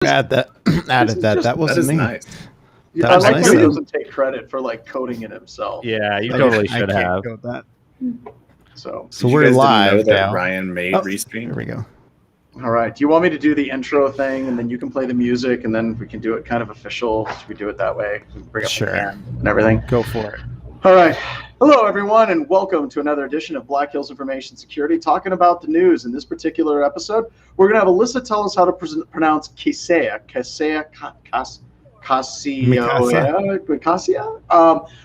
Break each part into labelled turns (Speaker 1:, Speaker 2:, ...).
Speaker 1: Added that. That wasn't me.
Speaker 2: Nice.
Speaker 1: That
Speaker 3: I
Speaker 1: was
Speaker 3: like
Speaker 1: nice
Speaker 3: how he
Speaker 1: though.
Speaker 3: doesn't take credit for like coding it himself.
Speaker 4: Yeah, you totally should have.
Speaker 1: Code that.
Speaker 3: So
Speaker 1: we're
Speaker 2: Didn't know
Speaker 1: live
Speaker 2: that
Speaker 1: now.
Speaker 2: Ryan made Restream.
Speaker 1: Here we go.
Speaker 3: all right. Do you want me to do the intro thing, and then you can play the music, and then we can do it kind of official? Should we do it that way? We bring up the band and everything.
Speaker 1: Go for it.
Speaker 3: All right. Hello, everyone, and welcome to another edition of Black Hills Information Security, talking about the news. In this particular episode, we're going to have Alyssa tell us how to pronounce Kaseya. Kaseya. We're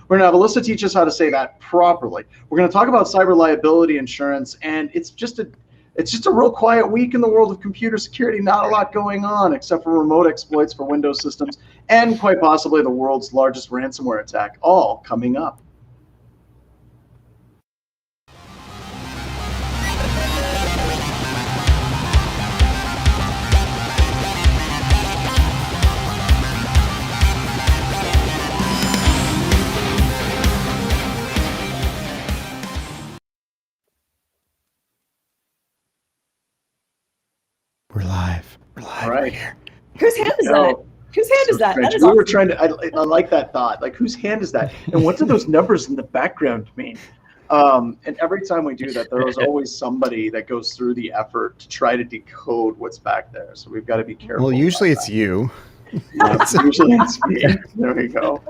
Speaker 3: going to have Alyssa teach us how to say that properly. We're going to talk about cyber liability insurance, and it's just a real quiet week in the world of computer security. Not a lot going on except for remote exploits for Windows systems and quite possibly the world's largest ransomware attack, all coming up.
Speaker 1: We're live. We're live.
Speaker 3: All right.
Speaker 1: Here.
Speaker 5: Whose hand is that? Whose hand is that? That is
Speaker 3: we were
Speaker 5: awesome.
Speaker 3: trying to. I like that thought. Like, whose hand is that? And what do those numbers in the background mean? And every time we do that, there is always somebody that goes through the effort to try to decode what's back there. So we've got to be careful.
Speaker 1: Well, usually it's you.
Speaker 3: Usually it's me. There we go.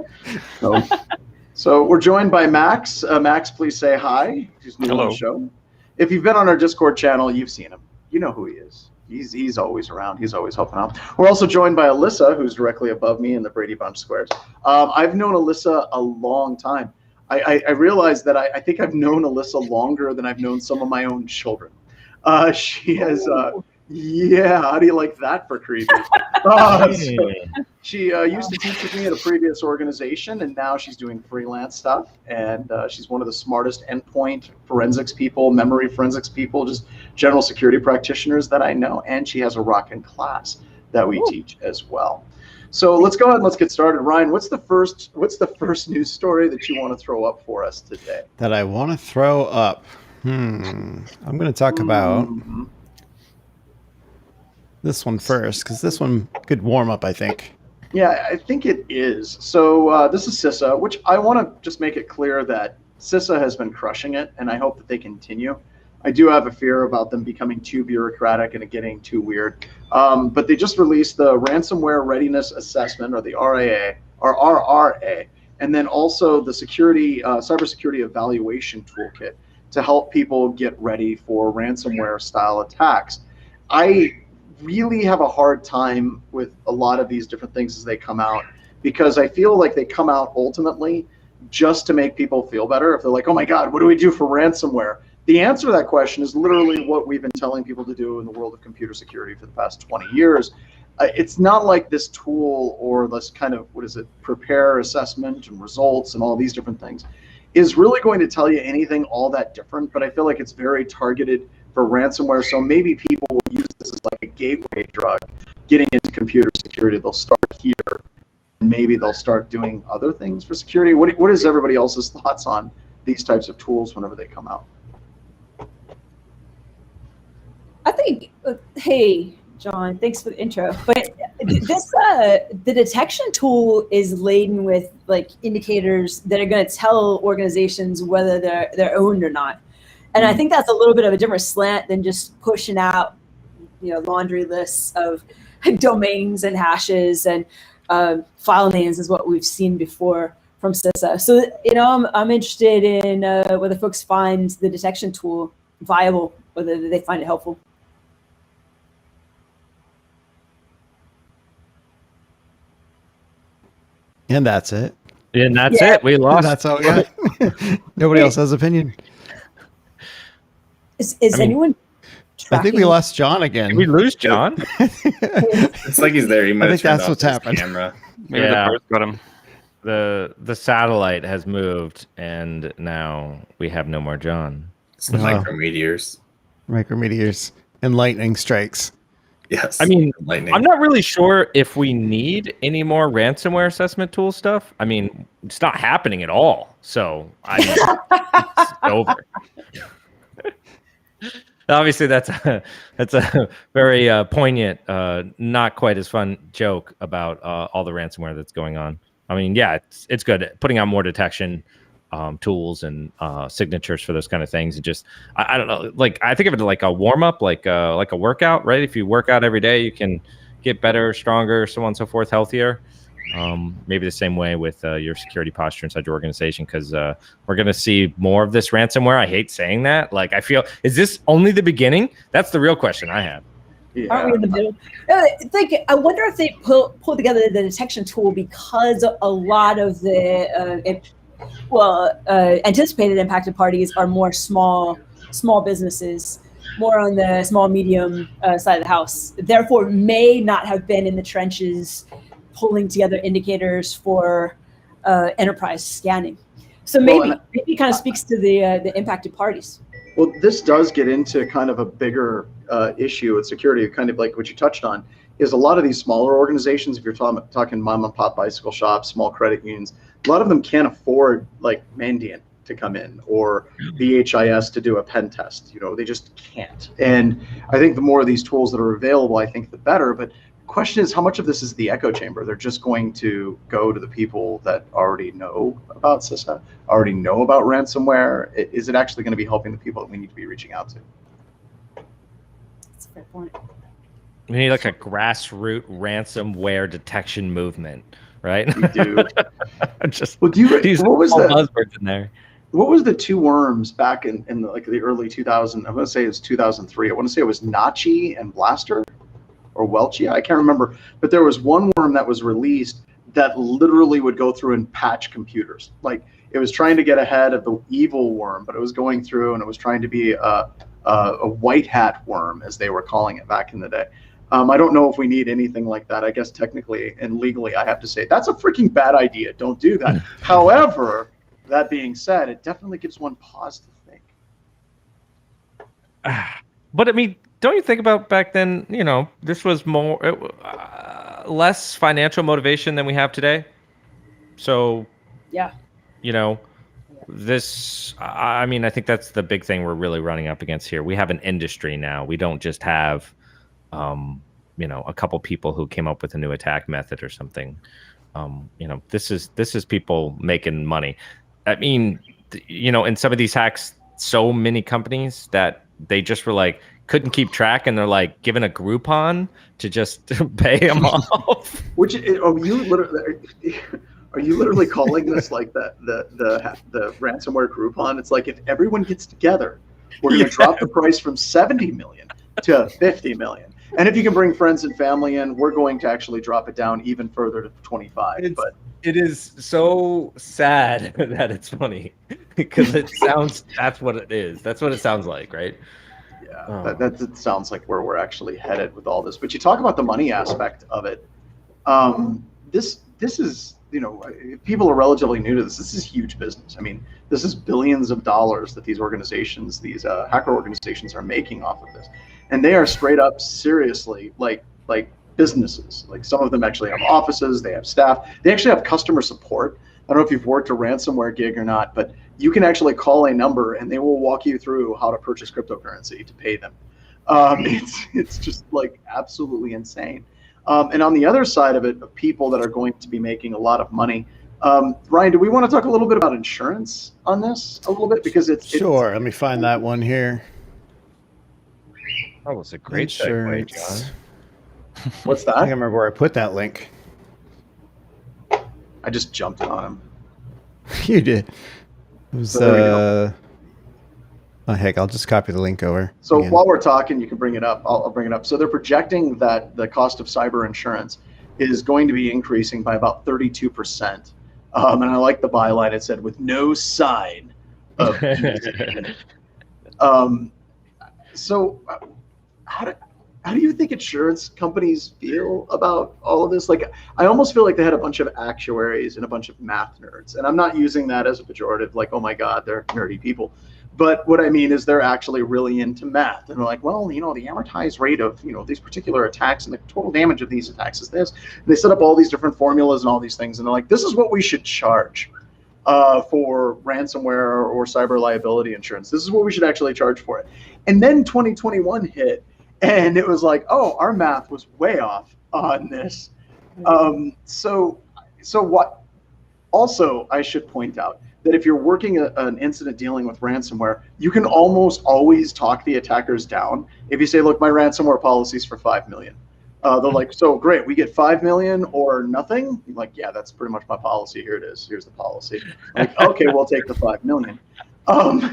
Speaker 3: So we're joined by Max. Max, please say hi. He's new on the show. If you've been on our Discord channel, you've seen him. You know who he is. He's always around. He's always helping out. We're also joined by Alyssa, who's directly above me in the Brady Bunch squares. I've known Alyssa a long time. I realized that I think I've known Alyssa longer than I've known some of my own children. She has, yeah, how do you like that for creepy? She used to teach with me at a previous organization, and now she's doing freelance stuff. And she's one of the smartest endpoint forensics people, memory forensics people, just general security practitioners that I know. And she has a rockin' class that we teach as well. So let's go ahead and let's get started. Ryan, what's the first news story that you want to throw up for us today?
Speaker 1: That I want to throw up. I'm going to talk about this one first, because this one could warm up, I think.
Speaker 3: Yeah, I think it is. So this is CISA, which I want to just make it clear that CISA has been crushing it, and I hope that they continue. I do have a fear about them becoming too bureaucratic and it getting too weird. But they just released the Ransomware Readiness Assessment, or the RAA, or RRA, and then also the cybersecurity evaluation toolkit to help people get ready for ransomware-style attacks. I really have a hard time with a lot of these different things as they come out, because I feel like they come out ultimately just to make people feel better. If they're like, oh my God, what do we do for ransomware? The answer to that question is literally what we've been telling people to do in the world of computer security for the past 20 years. It's not like this tool or this kind of, prepare assessment and results and all these different things is really going to tell you anything all that different, but I feel like it's very targeted for ransomware. So maybe people will use this as like a gateway drug getting into computer security. They'll start here, and maybe they'll start doing other things for security. What is everybody else's thoughts on these types of tools whenever they come out?
Speaker 5: I think, hey, John, thanks for the intro. But this, the detection tool is laden with like indicators that are going to tell organizations whether they're owned or not. And I think that's a little bit of a different slant than just pushing out, laundry lists of domains and hashes and file names is what we've seen before from CISA. So, I'm interested in whether folks find the detection tool viable, whether they find it helpful.
Speaker 1: And that's it.
Speaker 4: And that's it. We lost.
Speaker 1: That's all we got. Nobody else has opinion.
Speaker 5: Is anyone tracking?
Speaker 1: I think we lost John again.
Speaker 4: Did we lose John?
Speaker 2: It's like he's there. He might
Speaker 1: I
Speaker 2: have
Speaker 1: think
Speaker 2: turned
Speaker 1: that's
Speaker 2: off
Speaker 1: what's
Speaker 2: his
Speaker 1: happened.
Speaker 2: camera.
Speaker 6: Maybe the birth got him.
Speaker 4: The satellite has moved, and now we have no more John.
Speaker 2: It's the micrometeors.
Speaker 1: Micrometeors and lightning strikes.
Speaker 2: Yes.
Speaker 4: I mean,
Speaker 2: lightning.
Speaker 4: I'm not really sure if we need any more ransomware assessment tool stuff. I mean, it's not happening at all. So it's over. Obviously, that's a very poignant, not quite as fun joke about all the ransomware that's going on. I mean, yeah, it's good at putting out more detection tools and signatures for those kind of things. And just I don't know, like I think of it like a warm up, like a workout, right? If you work out every day, you can get better, stronger, so on and so forth, healthier. Maybe the same way with your security posture inside your organization, because we're going to see more of this ransomware. I hate saying that. Like, I feel, is this only the beginning? That's the real question I have.
Speaker 3: Yeah.
Speaker 5: Aren't we in the middle? I wonder if they pull together the detection tool because a lot of the anticipated impacted parties are more small businesses, more on the small medium side of the house. Therefore, may not have been in the trenches pulling together indicators for enterprise scanning. So maybe it kind of speaks to the impacted parties.
Speaker 3: Well, this does get into kind of a bigger issue with security, kind of like what you touched on, is a lot of these smaller organizations, if you're talking mom and pop bicycle shops, small credit unions, a lot of them can't afford like Mandiant to come in or BHIS to do a pen test. You know, they just can't. And I think the more of these tools that are available, I think the better. But the question is, how much of this is the echo chamber? They're just going to go to the people that already know about CISA, already know about ransomware. Is it actually going to be helping the people that we need to be reaching out to?
Speaker 5: That's a fair point.
Speaker 4: We need like a grassroots ransomware detection movement, right?
Speaker 3: We do.
Speaker 4: Just
Speaker 3: Well, what was the
Speaker 4: buzzwords in there?
Speaker 3: What was the two worms back in the early 2000? I'm going to say it's 2003. I want to say it was Nachi and Blaster or Welchia. I can't remember. But there was one worm that was released that literally would go through and patch computers. Like it was trying to get ahead of the evil worm, but it was going through and it was trying to be a white hat worm, as they were calling it back in the day. I don't know if we need anything like that. I guess technically and legally, I have to say that's a freaking bad idea. Don't do that. However, that being said, it definitely gives one pause to think.
Speaker 4: But I mean, don't you think about back then, you know, this was more less financial motivation than we have today. So,
Speaker 5: yeah,
Speaker 4: you know, this, I mean, I think that's the big thing we're really running up against here. We have an industry now. We don't just have, you know, a couple people who came up with a new attack method or something. You know, this is people making money. I mean, you know, in some of these hacks, so many companies that they just were like, couldn't keep track, and they're like given a Groupon to just pay them off.
Speaker 3: Which are you literally calling this like the ransomware Groupon? It's like if everyone gets together, we're going to drop the price from 70 million to 50 million. And if you can bring friends and family in, we're going to actually drop it down even further to 25.
Speaker 4: It is so sad that it's funny because that's what it is. That's what it sounds like, right?
Speaker 3: Yeah, that sounds like where we're actually headed with all this. But you talk about the money aspect of it. This is, you know, if people are relatively new to this, this is huge business. I mean, this is billions of dollars that these organizations, these hacker organizations are making off of this. And they are straight up seriously like businesses. Like some of them actually have offices, they have staff, they actually have customer support. I don't know if you've worked a ransomware gig or not, but you can actually call a number and they will walk you through how to purchase cryptocurrency to pay them. It's just like absolutely insane. And on the other side of it, of people that are going to be making a lot of money. Ryan, do we want to talk a little bit about insurance on this a little bit? Because
Speaker 1: Sure, let me find that one here.
Speaker 4: That was a great segue, John.
Speaker 3: What's that?
Speaker 1: I can't remember where I put that link.
Speaker 3: I just jumped on him.
Speaker 1: You did. It was, oh, heck, I'll just copy the link over.
Speaker 3: So
Speaker 1: again.
Speaker 3: While we're talking, you can bring it up. I'll bring it up. So they're projecting that the cost of cyber insurance is going to be increasing by about 32%. And I like the byline. It said, with no sign of so how do you think insurance companies feel about all of this? Like, I almost feel like they had a bunch of actuaries and a bunch of math nerds. And I'm not using that as a pejorative, like, oh my God, they're nerdy people. But what I mean is they're actually really into math. And they're like, well, you know, the amortized rate of, you know, these particular attacks and the total damage of these attacks is this. And they set up all these different formulas and all these things. And they're like, this is what we should charge for ransomware or cyber liability insurance. This is what we should actually charge for it. And then 2021 hit, and it was like, oh, our math was way off on this. So what? Also, I should point out that if you're working an incident dealing with ransomware, you can almost always talk the attackers down. If you say, look, my ransomware policy is for 5 million. They're like, so great, we get 5 million or nothing? I'm like, yeah, that's pretty much my policy. Here it is. Here's the policy. I'm like, okay, we'll take the 5 million.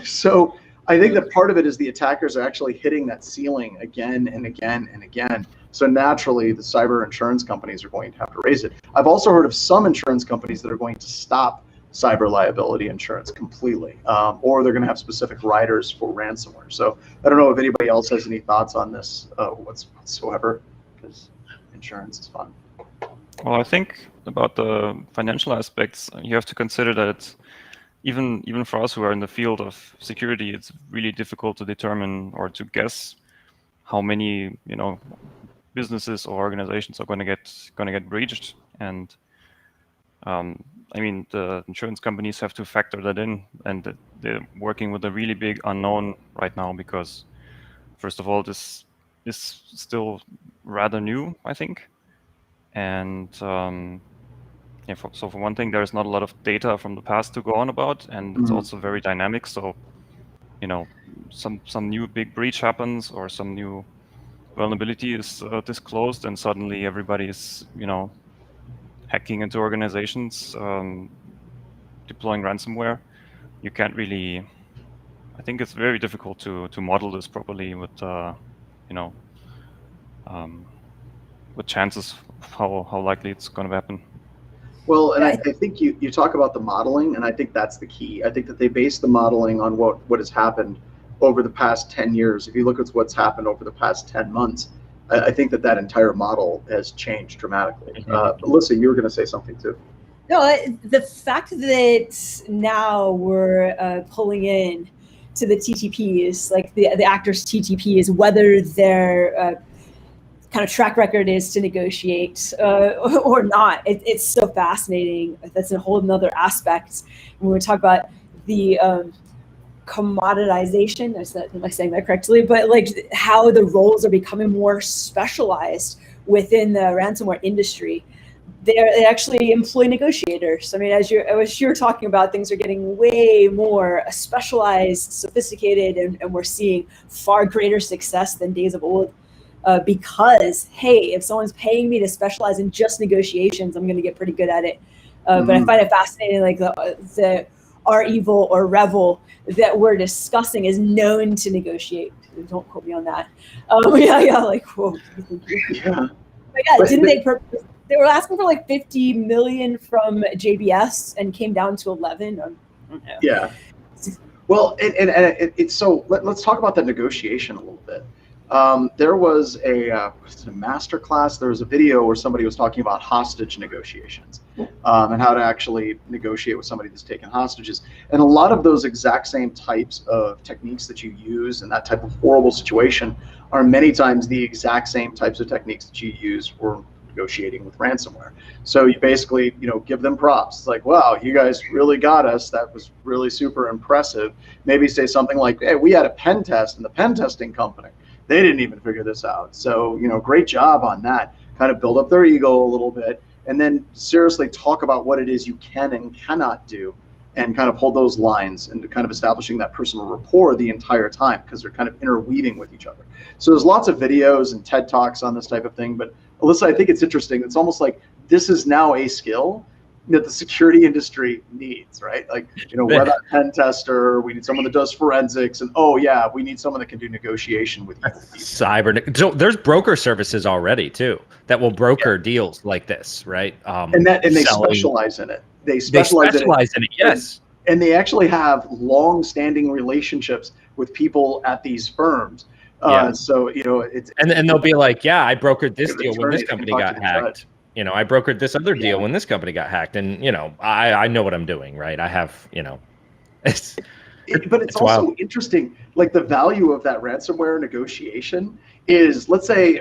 Speaker 3: So I think that part of it is the attackers are actually hitting that ceiling again and again and again. So naturally, the cyber insurance companies are going to have to raise it. I've also heard of some insurance companies that are going to stop cyber liability insurance completely, or they're going to have specific riders for ransomware. So I don't know if anybody else has any thoughts on this whatsoever, because insurance is fun.
Speaker 6: Well, I think about the financial aspects, you have to consider that even for us who are in the field of security, it's really difficult to determine or to guess how many businesses or organizations are going to get breached. And I mean, the insurance companies have to factor that in, and they're working with a really big unknown right now because, first of all, this is still rather new, I think. And so for one thing, there's not a lot of data from the past to go on about, and it's also very dynamic. So, some new big breach happens or some new vulnerability is disclosed, and suddenly everybody is, hacking into organizations, deploying ransomware. You can't really. I think it's very difficult to model this properly with, with chances of how likely it's going to happen.
Speaker 3: Well, and I think you talk about the modeling, and I think that's the key. I think that they base the modeling on what has happened over the past 10 years. If you look at what's happened over the past 10 months, I think that entire model has changed dramatically. Alyssa, you were going to say something too.
Speaker 5: No, the fact that now we're pulling in to the TTPs, like the actors' TTPs, whether their kind of track record is to negotiate or not, it's so fascinating. That's a whole nother aspect when we talk about the commoditization. Am I saying that correctly? But like how the roles are becoming more specialized within the ransomware industry. They actually employ negotiators. I mean, as you're talking about, things are getting way more specialized, sophisticated, and we're seeing far greater success than days of old. Because, hey, if someone's paying me to specialize in just negotiations, I'm going to get pretty good at it. But I find it fascinating, like the R-Evil or Revel that we're discussing is known to negotiate. Don't quote me on that. Like, whoa.
Speaker 3: Yeah.
Speaker 5: But yeah, didn't they? They were asking for like 50 million from JBS and came down to 11. I don't know.
Speaker 3: Yeah. Well, it's so. Let's talk about that negotiation a little bit. There was a master class. There was a video where somebody was talking about hostage negotiations and how to actually negotiate with somebody that's taken hostages. And a lot of those exact same types of techniques that you use in that type of horrible situation are many times the exact same types of techniques that you use for negotiating with ransomware. So you basically, give them props. It's like, wow, you guys really got us. That was really super impressive. Maybe say something like, hey, we had a pen test in the pen testing company. They didn't even figure this out. So, great job on that. Kind of build up their ego a little bit, and then seriously talk about what it is you can and cannot do, and kind of hold those lines and kind of establishing that personal rapport the entire time, because they're kind of interweaving with each other. So there's lots of videos and TED Talks on this type of thing. But Alyssa, I think it's interesting. It's almost like this is now a skill that the security industry needs, right? Like, we're that pen tester, we need someone that does forensics, and we need someone that can do negotiation with people.
Speaker 4: Cyber. So there's broker services already too that will broker deals like this, right?
Speaker 3: And they specialize in it. They specialize in it.
Speaker 4: Yes.
Speaker 3: And they actually have long-standing relationships with people at these firms. So it's
Speaker 4: and they'll be like, yeah, I brokered this deal when this company got hacked. I brokered this other deal when this company got hacked, and I know what I'm doing, right? I have,
Speaker 3: but it's also wild. Interesting. Like the value of that ransomware negotiation is, let's say,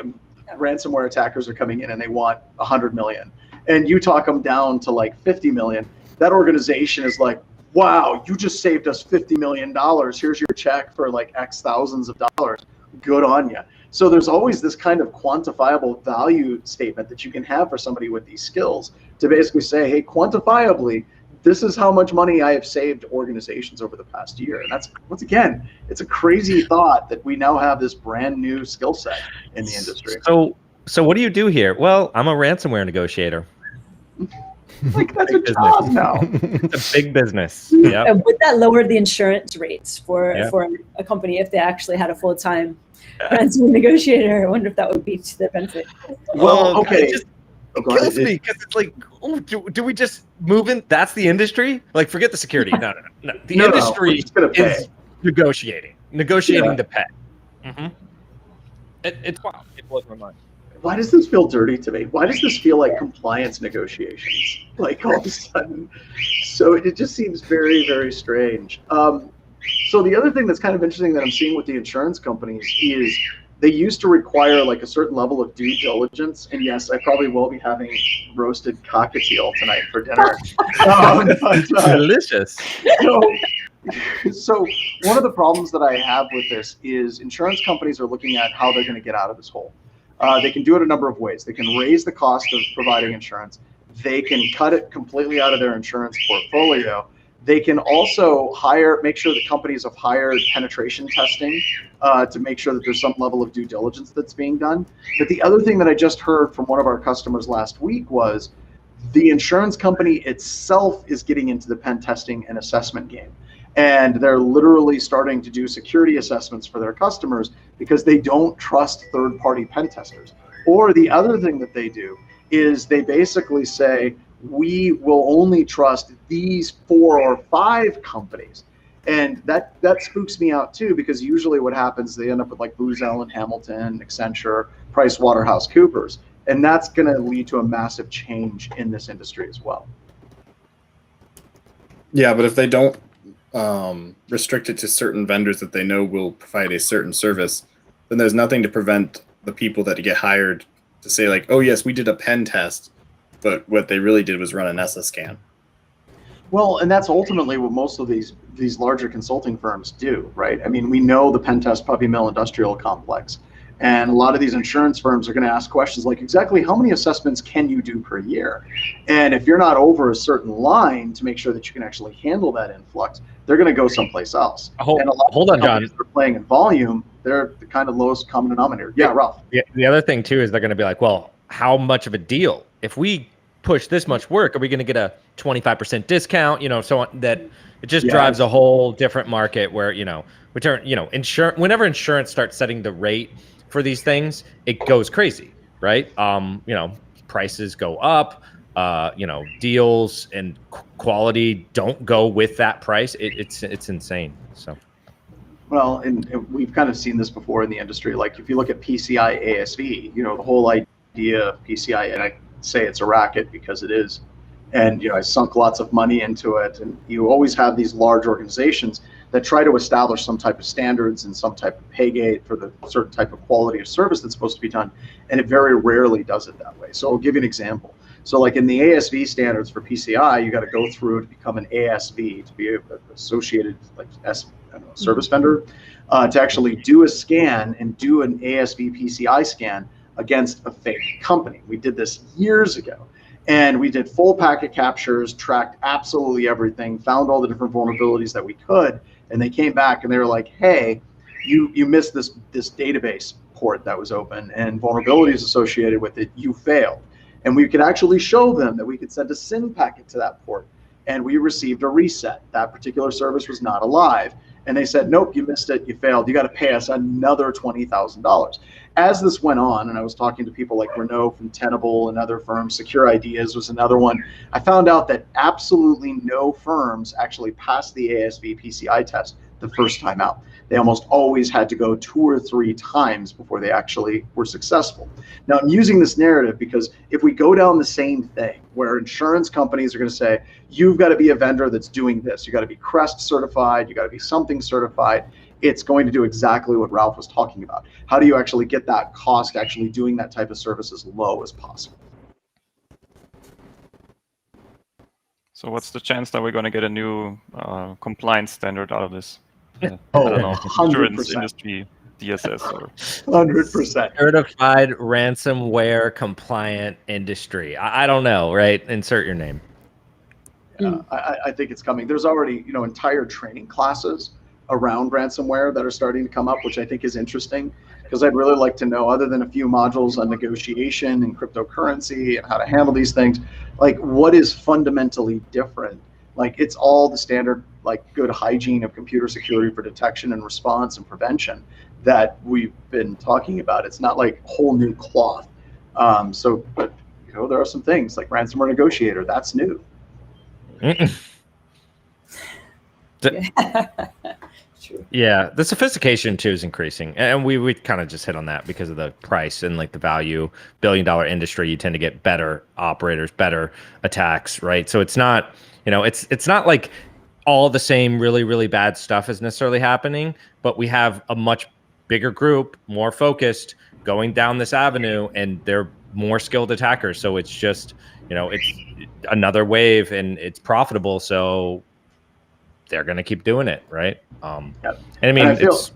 Speaker 3: ransomware attackers are coming in and they want 100 million, and you talk them down to like 50 million. That organization is like, wow, you just saved us $50 million. Here's your check for like X thousands of dollars. Good on you. So there's always this kind of quantifiable value statement that you can have for somebody with these skills to basically say, hey, quantifiably, this is how much money I have saved organizations over the past year. And that's, once again, it's a crazy thought that we now have this brand new skill set in the industry.
Speaker 4: So what do you do here? Well, I'm a ransomware negotiator.
Speaker 3: Like, that's a job now.
Speaker 4: It's a big business. Yeah.
Speaker 5: Would that lower the insurance rates for a company if they actually had a full-time ransom negotiator? I wonder if that would be to their benefit.
Speaker 3: Well, okay.
Speaker 4: It kills me because it's like, oh, do we just move in? That's the industry? Like, forget the security. No. The industry is negotiating to pay. Mm-hmm. It's wild. It blows my mind.
Speaker 3: Why does this feel dirty to me? Why does this feel like compliance negotiations? Like, all of a sudden. So it just seems very, very strange. So the other thing that's kind of interesting that I'm seeing with the insurance companies is they used to require like a certain level of due diligence. And yes, I probably will be having roasted cockatiel tonight for dinner.
Speaker 4: Delicious.
Speaker 3: So one of the problems that I have with this is insurance companies are looking at how they're going to get out of this hole. They can do it a number of ways. They can raise the cost of providing insurance. They can cut it completely out of their insurance portfolio. They can also make sure the companies have hired penetration testing to make sure that there's some level of due diligence that's being done. But the other thing that I just heard from one of our customers last week was the insurance company itself is getting into the pen testing and assessment game. And they're literally starting to do security assessments for their customers because they don't trust third-party pen testers. Or the other thing that they do is they basically say, we will only trust these 4 or 5 companies. And that spooks me out too, because usually what happens, they end up with like Booz Allen Hamilton, Accenture, PricewaterhouseCoopers. And that's going to lead to a massive change in this industry as well.
Speaker 2: Yeah, but if they don't restrict it to certain vendors that they know will provide a certain service, then there's nothing to prevent the people that get hired to say like, oh yes, we did a pen test, but what they really did was run an ESSA scan.
Speaker 3: Well, and that's ultimately what most of these larger consulting firms do, right? I mean, we know the pen test puppy mill industrial complex, and a lot of these insurance firms are going to ask questions like, exactly how many assessments can you do per year? And if you're not over a certain line to make sure that you can actually handle that influx, they're going to go someplace else.
Speaker 4: Hold on, John.
Speaker 3: They're playing in volume. They're the kind of lowest common denominator. Yeah, Ralph.
Speaker 4: The other thing too is they're going to be like, well, how much of a deal? If we push this much work, are we going to get a 25% discount? So on, that it just drives a whole different market where, insurance, whenever insurance starts setting the rate for these things, it goes crazy, right? Prices go up, deals and quality don't go with that price. It's insane. So. Well,
Speaker 3: and we've kind of seen this before in the industry. Like if you look at PCI ASV, the whole idea of PCI, and I say it's a racket because it is, and I sunk lots of money into it, and you always have these large organizations that try to establish some type of standards and some type of pay gate for the certain type of quality of service that's supposed to be done, and it very rarely does it that way. So I'll give you an example. So like in the ASV standards for PCI, you got to go through to become an ASV, to be associated like service vendor, to actually do a scan and do an ASV PCI scan against a fake company. We did this years ago. And we did full packet captures, tracked absolutely everything, found all the different vulnerabilities that we could, and they came back and they were like, hey, you missed this database port that was open and vulnerabilities associated with it, you failed. And we could actually show them that we could send a SYN packet to that port, and we received a reset. That particular service was not alive. And they said, nope, you missed it, you failed, you got to pay us another $20,000. As this went on, and I was talking to people like Renault from Tenable and other firms, Secure Ideas was another one, I found out that absolutely no firms actually passed the ASV PCI test the first time out. They almost always had to go 2 or 3 times before they actually were successful. Now, I'm using this narrative because if we go down the same thing, where insurance companies are going to say, you've got to be a vendor that's doing this, you got to be CREST certified, you got to be something certified, it's going to do exactly what Ralph was talking about. How do you actually get that cost actually doing that type of service as low as possible?
Speaker 6: So what's the chance that we're going to get a new compliance standard out of this? I
Speaker 3: Oh,
Speaker 6: don't know, insurance
Speaker 3: 100%.
Speaker 6: industry, DSS, or
Speaker 3: 100%.
Speaker 4: Certified ransomware compliant industry. I don't know, right? Insert your name.
Speaker 3: I think it's coming. There's already, entire training classes around ransomware that are starting to come up, which I think is interesting, because I'd really like to know, other than a few modules on negotiation and cryptocurrency and how to handle these things, like what is fundamentally different? Like it's all the standard, like good hygiene of computer security for detection and response and prevention that we've been talking about. It's not like whole new cloth. But there are some things like ransomware negotiator, that's new.
Speaker 4: Yeah, the sophistication too is increasing, and we kind of just hit on that because of the price and like the value. $1 billion industry, you tend to get better operators, better attacks, right? So it's not, it's not like all the same really bad stuff is necessarily happening, but we have a much bigger group, more focused, going down this avenue, and they're more skilled attackers. So it's just, it's another wave, and it's profitable. So they're going to keep doing it, right? And I mean, it's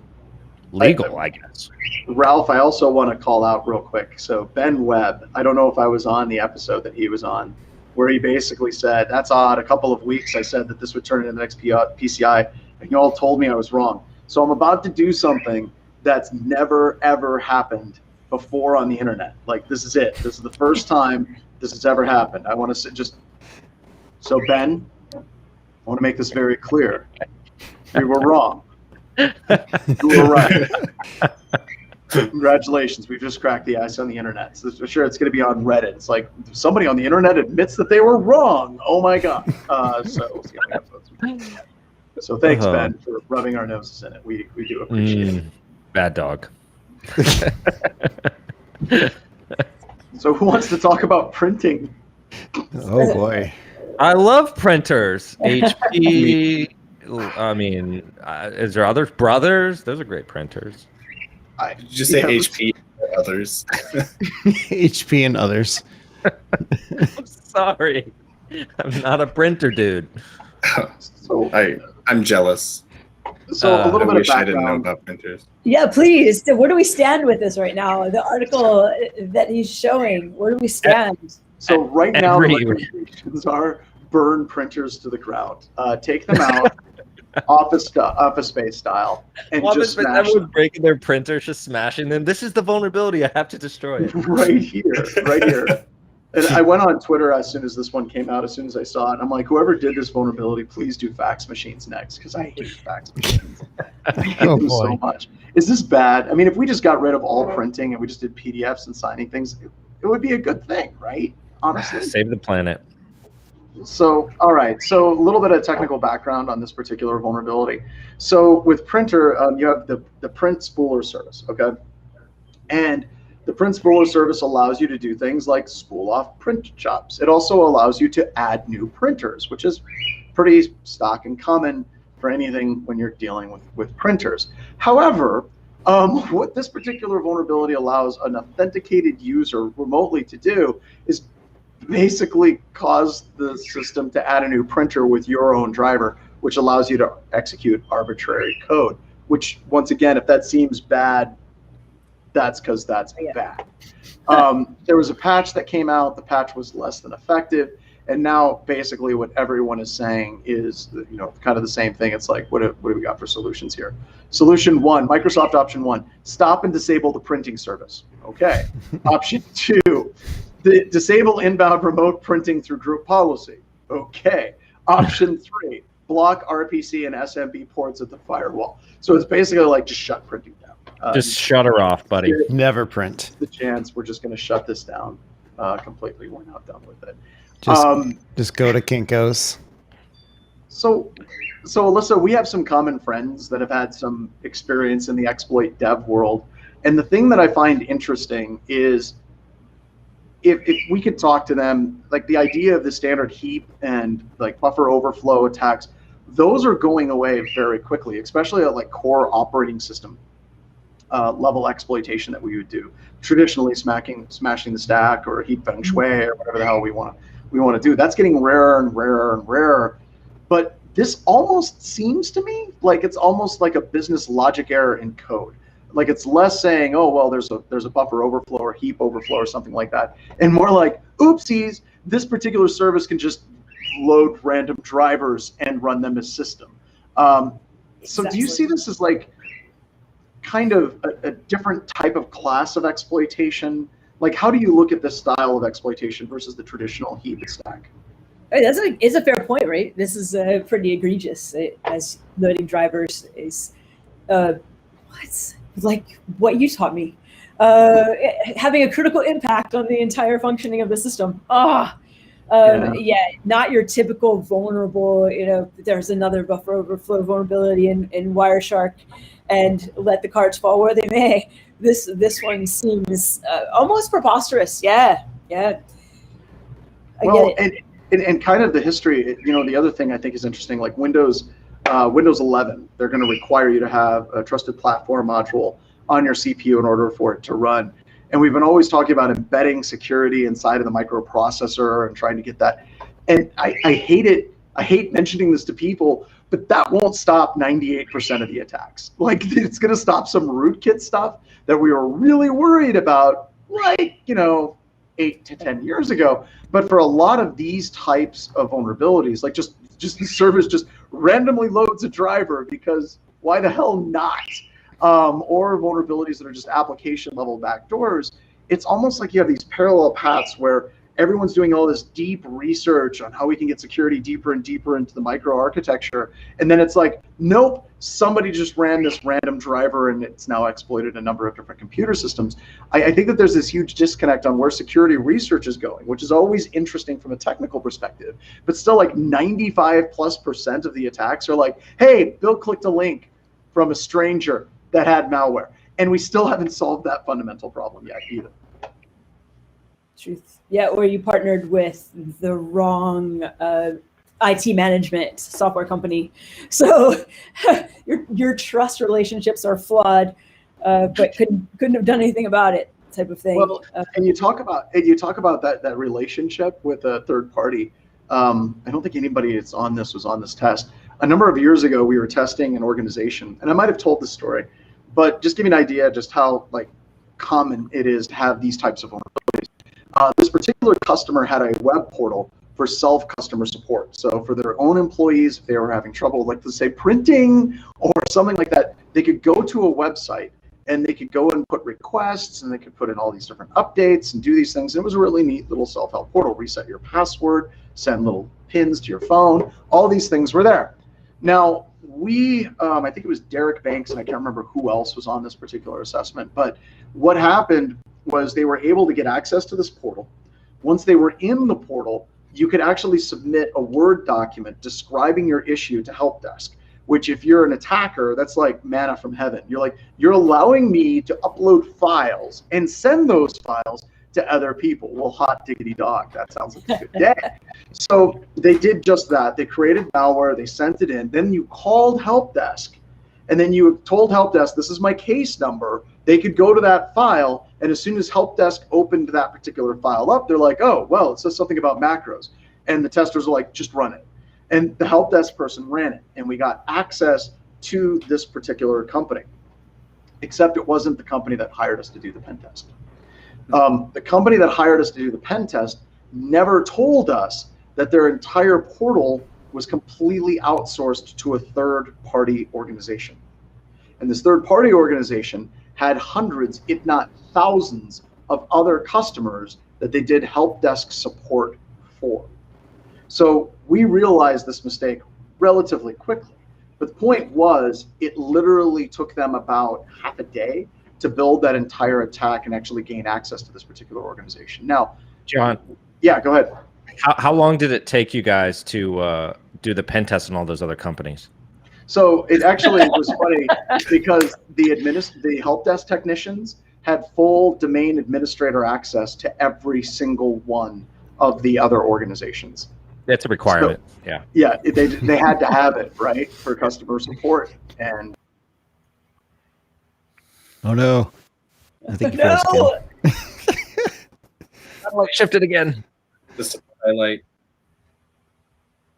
Speaker 4: legal, I guess.
Speaker 3: Ralph, I also want to call out real quick. So Ben Webb, I don't know if I was on the episode that he was on, where he basically said, that's odd. A couple of weeks I said that this would turn into the next PCI, and you all told me I was wrong. So I'm about to do something that's never, ever happened before on the internet. Like, this is it. This is the first time this has ever happened. I want to so Ben, I want to make this very clear. We were wrong. You were right. Congratulations. We've just cracked the ice on the internet. So for sure it's going to be on Reddit. It's like somebody on the internet admits that they were wrong. Oh my God. So thanks, Ben, for rubbing our noses in it. We do appreciate it.
Speaker 4: Bad dog.
Speaker 3: So who wants to talk about printing?
Speaker 1: Oh boy.
Speaker 4: I love printers. HP. I mean, is there other brothers? Those are great printers.
Speaker 2: Did you just say HP or others?
Speaker 1: HP and others.
Speaker 4: I'm sorry. I'm not a printer, dude.
Speaker 3: So
Speaker 2: I'm jealous.
Speaker 3: So a little
Speaker 2: I
Speaker 3: bit of
Speaker 2: wish I didn't know
Speaker 3: background.
Speaker 2: about printers.
Speaker 5: Yeah, please. Where do we stand with this right now? The article that he's showing, where do we stand?
Speaker 3: So right now, the recommendations are burn printers to the ground. Take them out, office space style, and just smash them.
Speaker 4: Everyone's breaking their printers, just smashing them. This is the vulnerability. I have to destroy it.
Speaker 3: Right here. And I went on Twitter as soon as this one came out, as soon as I saw it. I'm like, whoever did this vulnerability, please do fax machines next, because I hate fax machines. I hate them so much. Is this bad? I mean, if we just got rid of all printing and we just did PDFs and signing things, it would be a good thing, right? Honestly.
Speaker 4: Save the planet.
Speaker 3: So, all right. So a little bit of technical background on this particular vulnerability. So with printer, you have the print spooler service, okay? And the print spooler service allows you to do things like spool off print jobs. It also allows you to add new printers, which is pretty stock and common for anything when you're dealing with printers. However, what this particular vulnerability allows an authenticated user remotely to do is basically cause the system to add a new printer with your own driver, which allows you to execute arbitrary code, which once again, if that seems bad, that's because that's bad. There was a patch that came out. The patch was less than effective. And now basically what everyone is saying is, kind of the same thing. It's like, what do we got for solutions here? Solution one, Microsoft option one, stop and disable the printing service. Okay. Option two, disable inbound remote printing through group policy. Okay. Option three, block RPC and SMB ports at the firewall. So it's basically like just shut printing down.
Speaker 4: Just shut her off, buddy.
Speaker 1: Never print.
Speaker 3: The chance we're just going to shut this down completely. We're not done with it.
Speaker 1: Just go to Kinko's.
Speaker 3: So Alyssa, we have some common friends that have had some experience in the exploit dev world. And the thing that I find interesting is if we could talk to them, like the idea of the standard heap and like buffer overflow attacks, those are going away very quickly, especially at like core operating system level exploitation that we would do. Traditionally smashing the stack or heap feng shui or whatever the hell we want we want to do. That's getting rarer and rarer and rarer. But this almost seems to me like it's almost like a business logic error in code. Like it's less saying, oh, well, there's a buffer overflow or heap overflow or something like that, and more like, oopsies, this particular service can just load random drivers and run them as system. So do you see this as like kind of a different type of class of exploitation? Like, how do you look at this style of exploitation versus the traditional heap and stack?
Speaker 5: It's a fair point, right? This is pretty egregious, as loading drivers is what's like what you taught me, having a critical impact on the entire functioning of the system. Yeah, not your typical vulnerable, there's another buffer overflow vulnerability in Wireshark and let the cards fall where they may. This one seems almost preposterous. Yeah.
Speaker 3: Well, and kind of the history, the other thing I think is interesting, like Windows 11, they're going to require you to have a trusted platform module on your CPU in order for it to run. And we've been always talking about embedding security inside of the microprocessor and trying to get that. And I hate it. I hate mentioning this to people, but that won't stop 98% of the attacks. Like, it's going to stop some rootkit stuff that we were really worried about, like, 8 to 10 years ago. But for a lot of these types of vulnerabilities, like just the service just randomly loads a driver because why the hell not? Or vulnerabilities that are just application level backdoors, it's almost like you have these parallel paths where everyone's doing all this deep research on how we can get security deeper and deeper into the microarchitecture. And then it's like, nope, somebody just ran this random driver and it's now exploited a number of different computer systems. I think that there's this huge disconnect on where security research is going, which is always interesting from a technical perspective. But still, like 95+% of the attacks are like, hey, Bill clicked a link from a stranger that had malware. And we still haven't solved that fundamental problem yet either.
Speaker 5: Truth. Yeah, or you partnered with the wrong IT management software company. So your trust relationships are flawed, but couldn't have done anything about it, type of thing.
Speaker 3: Well, and you talk about that relationship with a third party. I don't think anybody that's on this was on this test. A number of years ago, we were testing an organization, and I might have told this story, but just give you an idea just how like common it is to have these types of vulnerabilities. This particular customer had a web portal for self-customer support. So for their own employees, if they were having trouble, like let's say printing or something like that, they could go to a website and they could go and put requests and they could put in all these different updates and do these things. And it was a really neat little self-help portal. Reset your password, send little pins to your phone. All these things were there. Now, I think it was Derek Banks, and I can't remember who else was on this particular assessment, but what happened was they were able to get access to this portal. Once they were in the portal, you could actually submit a Word document describing your issue to help desk, which if you're an attacker, that's like manna from heaven. You're like, you're allowing me to upload files and send those files to other people. Well, hot diggity dog, that sounds like a good day. So they did just that. They created malware, they sent it in, then you called help desk, and then you told help desk, this is my case number. They could go to that file, and as soon as help desk opened that particular file up, they're like, oh, well, it says something about macros. And the testers are like, just run it. And the help desk person ran it, and we got access to this particular company, except it wasn't the company that hired us to do the pen test. The company that hired us to do the pen test never told us that their entire portal was completely outsourced to a third-party organization. And this third-party organization had hundreds, if not thousands, of other customers that they did help desk support for. So we realized this mistake relatively quickly. But the point was, it literally took them about half a day to build that entire attack and actually gain access to this particular organization. Now,
Speaker 4: John.
Speaker 3: Yeah, go ahead.
Speaker 4: How long did it take you guys to do the pen test on all those other companies?
Speaker 3: So it actually was funny because the help desk technicians had full domain administrator access to every single one of the other organizations.
Speaker 4: That's a requirement.
Speaker 3: So, yeah, they had to have it, right, for customer support. And
Speaker 1: oh no, I think you froze again.
Speaker 4: Shifted again.
Speaker 2: Just highlight.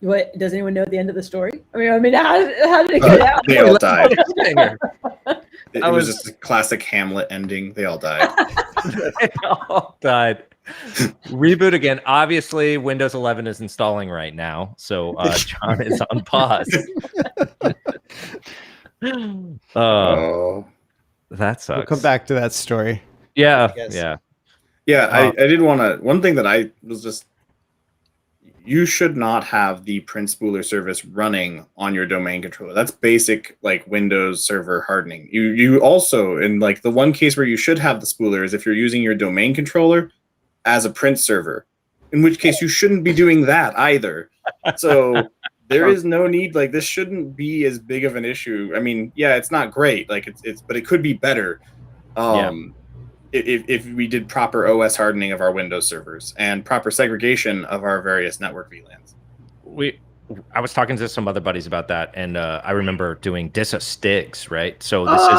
Speaker 5: What, does anyone know the end of the story? I mean, how did it go down?
Speaker 2: They all died.
Speaker 4: Stinger.
Speaker 2: It was just a classic Hamlet ending. They all died.
Speaker 4: They all died. Reboot again. Obviously, Windows 11 is installing right now, so John is on pause. That sucks.
Speaker 1: We'll come back to that story.
Speaker 4: Yeah,
Speaker 1: I guess.
Speaker 4: yeah.
Speaker 2: Yeah, I did want to. One thing that I was just. You should not have the print spooler service running on your domain controller. That's basic like Windows server hardening. You also, in like the one case where you should have the spooler is if you're using your domain controller as a print server, in which case you shouldn't be doing that either. So there is no need, like this shouldn't be as big of an issue. I mean, yeah, it's not great, like it's but it could be better. If we did proper OS hardening of our Windows servers and proper segregation of our various network VLANs.
Speaker 4: I was talking to some other buddies about that, and I remember doing DISA stigs, right? So this is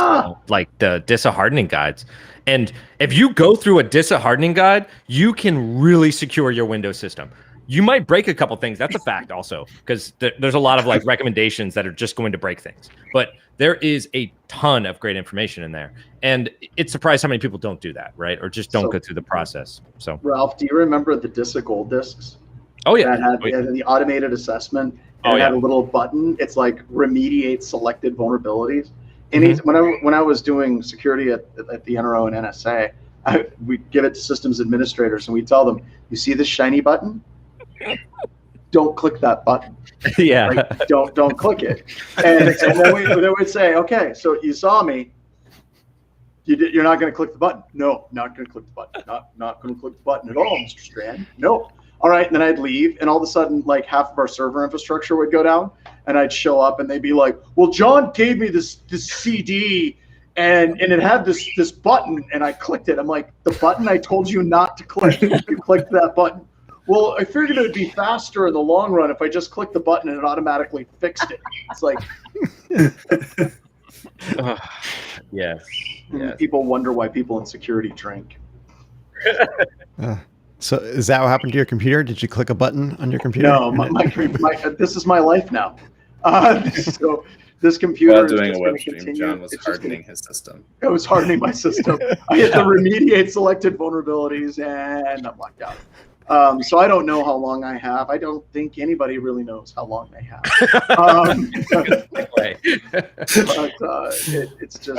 Speaker 4: like the DISA hardening guides. And if you go through a DISA hardening guide, you can really secure your Windows system. You might break a couple things. That's a fact also, because there's a lot of like recommendations that are just going to break things. But there is a ton of great information in there. And it's surprised how many people don't do that, right? Or just don't go through the process. So
Speaker 3: Ralph, do you remember the DISA gold discs?
Speaker 4: Oh, yeah.
Speaker 3: That had the automated assessment. And it had a little button. It's like remediate selected vulnerabilities. And when I was doing security at the NRO and NSA, we'd give it to systems administrators and we'd tell them, you see this shiny button? Don't click that button.
Speaker 4: Yeah.
Speaker 3: Like, don't click it. And then we'd say, okay, so you saw me. You're not going to click the button. No, not going to click the button. Not going to click the button at all, Mr. Strand. No. All right. And then I'd leave, and all of a sudden, like half of our server infrastructure would go down, and I'd show up, and they'd be like, "Well, John gave me this CD, and it had this button, and I clicked it." I'm like, "The button I told you not to click. You clicked that button." Well, I figured it would be faster in the long run if I just clicked the button and it automatically fixed it. It's like,
Speaker 4: yes.
Speaker 3: People wonder why people in security drink.
Speaker 1: So is that what happened to your computer? Did you click a button on your computer?
Speaker 3: No, this is my life now. So this computer
Speaker 2: While
Speaker 3: is
Speaker 2: doing
Speaker 3: just
Speaker 2: a
Speaker 3: going
Speaker 2: web
Speaker 3: to
Speaker 2: stream,
Speaker 3: continue.
Speaker 2: John was hardening his system.
Speaker 3: I was hardening my system. I had to remediate selected vulnerabilities, and I'm locked out. So I don't know how long I have. I don't think anybody really knows how long they have. It's just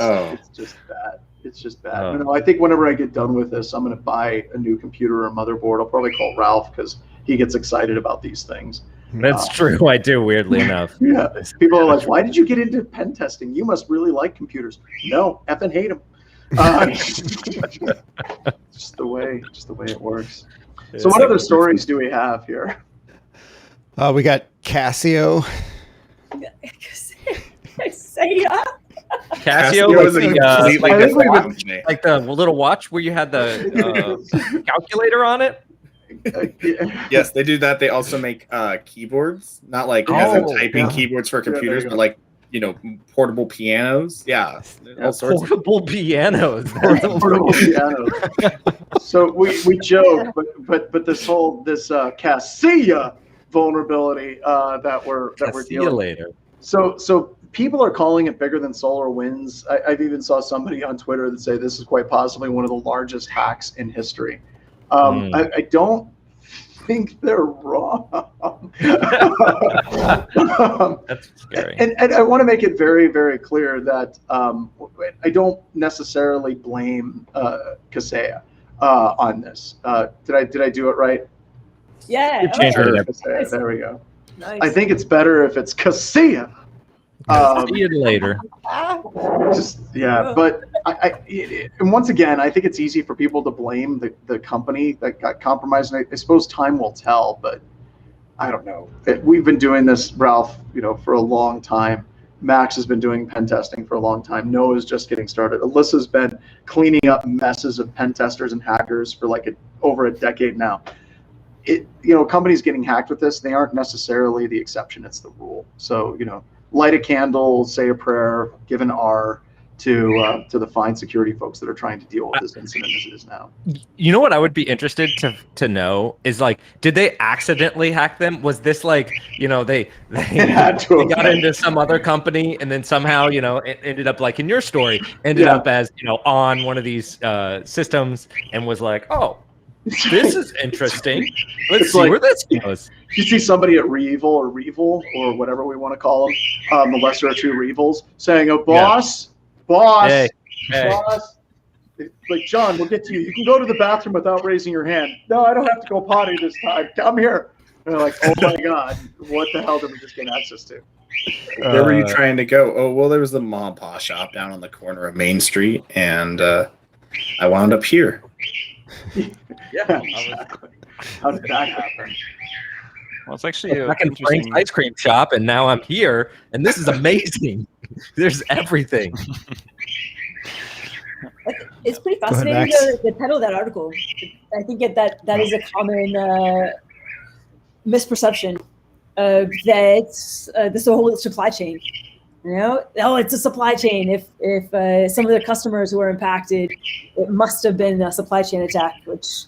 Speaker 3: bad. It's just bad. You know, I think whenever I get done with this, I'm going to buy a new computer or motherboard. I'll probably call Ralph because he gets excited about these things.
Speaker 4: That's true. I do, weirdly enough.
Speaker 3: Yeah. People are like, "Why did you get into pen testing? You must really like computers." No, effing hate them. Just the way it works. So what other stories do we have here?
Speaker 1: We got Casio.
Speaker 5: Kaseya.
Speaker 4: Casio was
Speaker 2: like
Speaker 4: the little watch where you had the calculator on it.
Speaker 2: Yes, they do that. They also make keyboards, not like as in typing keyboards for computers, but like portable pianos. Yeah, all sorts.
Speaker 4: Portable pianos.
Speaker 3: Portable pianos. So we joke, but this Kaseya vulnerability that we're dealing with. So people are calling it bigger than SolarWinds. I've even saw somebody on Twitter that say this is quite possibly one of the largest hacks in history. I don't think they're wrong.
Speaker 4: That's scary.
Speaker 3: And I want to make it very, very clear that I don't necessarily blame Kaseya on this. Did I do it right?
Speaker 5: Yeah.
Speaker 3: Kaseya, there we go.
Speaker 5: Nice.
Speaker 3: I think it's better if it's Kaseya.
Speaker 4: See you later.
Speaker 3: But and once again, I think it's easy for people to blame the company that got compromised. And I suppose time will tell, but I don't know. We've been doing this, Ralph, for a long time. Max has been doing pen testing for a long time. Noah's just getting started. Alyssa's been cleaning up messes of pen testers and hackers for over a decade now. Companies getting hacked with this, they aren't necessarily the exception. It's the rule. So, light a candle, say a prayer, give an R, to the fine security folks that are trying to deal with this incident as it is now.
Speaker 4: You know what I would be interested to know is like, did they accidentally hack them? Was this like, they
Speaker 3: had to
Speaker 4: they
Speaker 3: have
Speaker 4: got
Speaker 3: been.
Speaker 4: into some other company and then somehow, it ended up like in your story, ended
Speaker 3: Yeah.
Speaker 4: up as, on one of these systems and was like, oh, this is interesting. Let's
Speaker 3: It's
Speaker 4: see
Speaker 3: like-
Speaker 4: where this goes.
Speaker 3: You see somebody at Revel or whatever we want to call them, the lesser of two Revels, saying, "Oh, boss,
Speaker 4: Hey.
Speaker 3: boss." Like, John, we'll get to you. You can go to the bathroom without raising your hand. No, I don't have to go potty this time. Come here. And they're like, oh my God, what the hell did we just gain access to?
Speaker 2: Where were you trying to go? Oh, well, there was the mom and pop shop down on the corner of Main Street, and I wound up here.
Speaker 3: Yeah, exactly. How did that happen?
Speaker 6: Well, it's actually
Speaker 4: Back in Frank's ice cream shop, and now I'm here, and this is amazing. There's everything.
Speaker 5: It's pretty
Speaker 1: ahead,
Speaker 5: fascinating,
Speaker 1: Max.
Speaker 5: the title of that article. I think that is a common misperception that this is a whole supply chain. It's a supply chain. If some of the customers who are impacted, it must have been a supply chain attack, which,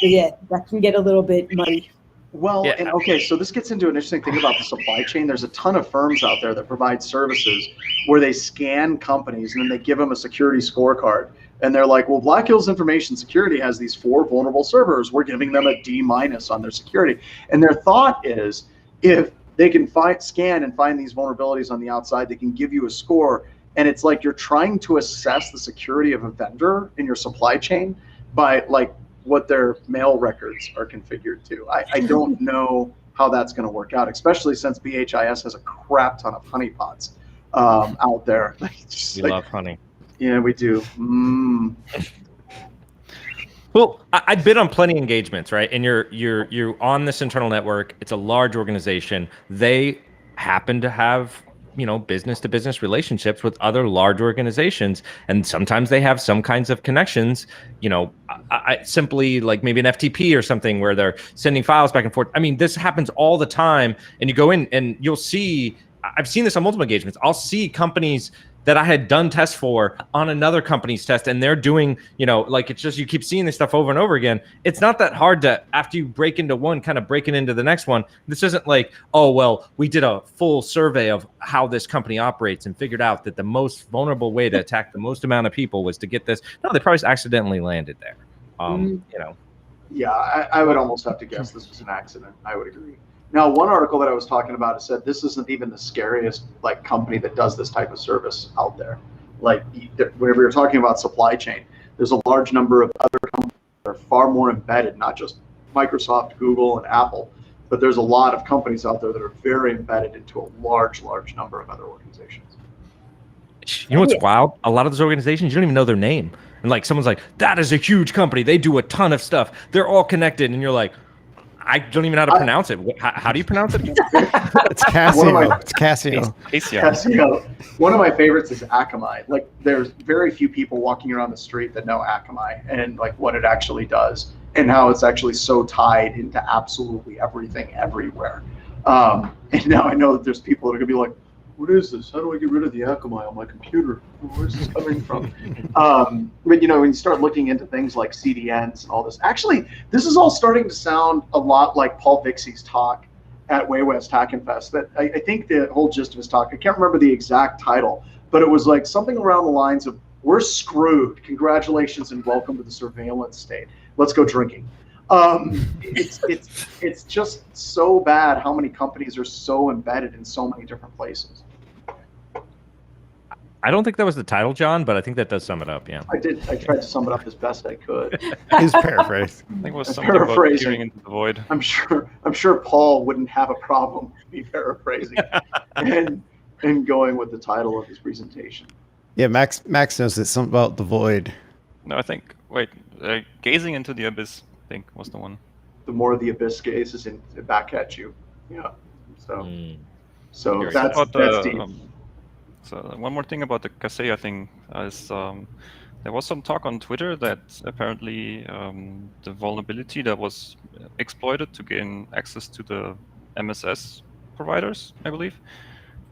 Speaker 5: that can get a little bit muddy.
Speaker 3: Well,
Speaker 4: Yeah.
Speaker 3: and okay, so this gets into an interesting thing about the supply chain. There's a ton of firms out there that provide services where they scan companies and then they give them a security scorecard. And they're like, well, Black Hills Information Security has these 4 vulnerable servers. We're giving them a D- on their security. And their thought is, if they can scan and find these vulnerabilities on the outside, they can give you a score. And it's like you're trying to assess the security of a vendor in your supply chain by like what their mail records are configured to. I don't know how that's going to work out, especially since BHIS has a crap ton of honeypots out there.
Speaker 4: We love honey.
Speaker 3: Yeah, we do.
Speaker 4: Well, I've been on plenty of engagements, right? And you're on this internal network. It's a large organization. They happen to have business to business relationships with other large organizations, and sometimes they have some kinds of connections. I simply like maybe an FTP or something where they're sending files back and forth. I mean, this happens all the time, and you go in and you'll see. I've seen this on multiple engagements. I'll see companies that I had done tests for on another company's test, and they're doing, like it's just you keep seeing this stuff over and over again. It's not that hard to, after you break into one, kind of breaking into the next one. This isn't like, oh, well, we did a full survey of how this company operates and figured out that the most vulnerable way to attack the most amount of people was to get this. No, they probably accidentally landed there.
Speaker 3: Yeah, I would almost have to guess this was an accident. I would agree. Now, one article that I was talking about said this isn't even the scariest company that does this type of service out there. Like whenever you're talking about supply chain, there's a large number of other companies that are far more embedded, not just Microsoft, Google, and Apple, but there's a lot of companies out there that are very embedded into a large number of other organizations.
Speaker 4: You know what's wild? A lot of those organizations, you don't even know their name. And like someone's like, that is a huge company. They do a ton of stuff. They're all connected. And you're like, I don't even know how to pronounce it. How do you pronounce it?
Speaker 1: It's Casio. It's Casio.
Speaker 3: Casio. One of my favorites is Akamai. Like, there's very few people walking around the street that know Akamai and like what it actually does and how it's actually so tied into absolutely everything everywhere. And now I know that there's people that are gonna be like, what is this? How do I get rid of the Akamai on my computer? Where's this coming from? But when you start looking into things like CDNs and all this, actually, this is all starting to sound a lot like Paul Vixie's talk at Way West Hackin' Fest. That I think the whole gist of his talk, I can't remember the exact title, but it was like something around the lines of, we're screwed. Congratulations and welcome to the surveillance state. Let's go drinking. It's just so bad how many companies are so embedded in so many different places.
Speaker 4: I don't think that was the title, John, but I think that does sum it up. Yeah.
Speaker 3: I did. I tried to sum it up as best I could.
Speaker 1: He's paraphrased.
Speaker 6: I think it was something about peering into the void.
Speaker 3: I'm sure Paul wouldn't have a problem me paraphrasing and going with the title of his presentation.
Speaker 1: Yeah, Max knows it's something about the void.
Speaker 6: No, I think gazing into the abyss, I think was the one.
Speaker 3: The more the abyss gazes back at you. Yeah. So
Speaker 6: Curious
Speaker 3: that's deep.
Speaker 6: So one more thing about the Kaseya thing is there was some talk on Twitter that apparently the vulnerability that was exploited to gain access to the MSS providers, I believe,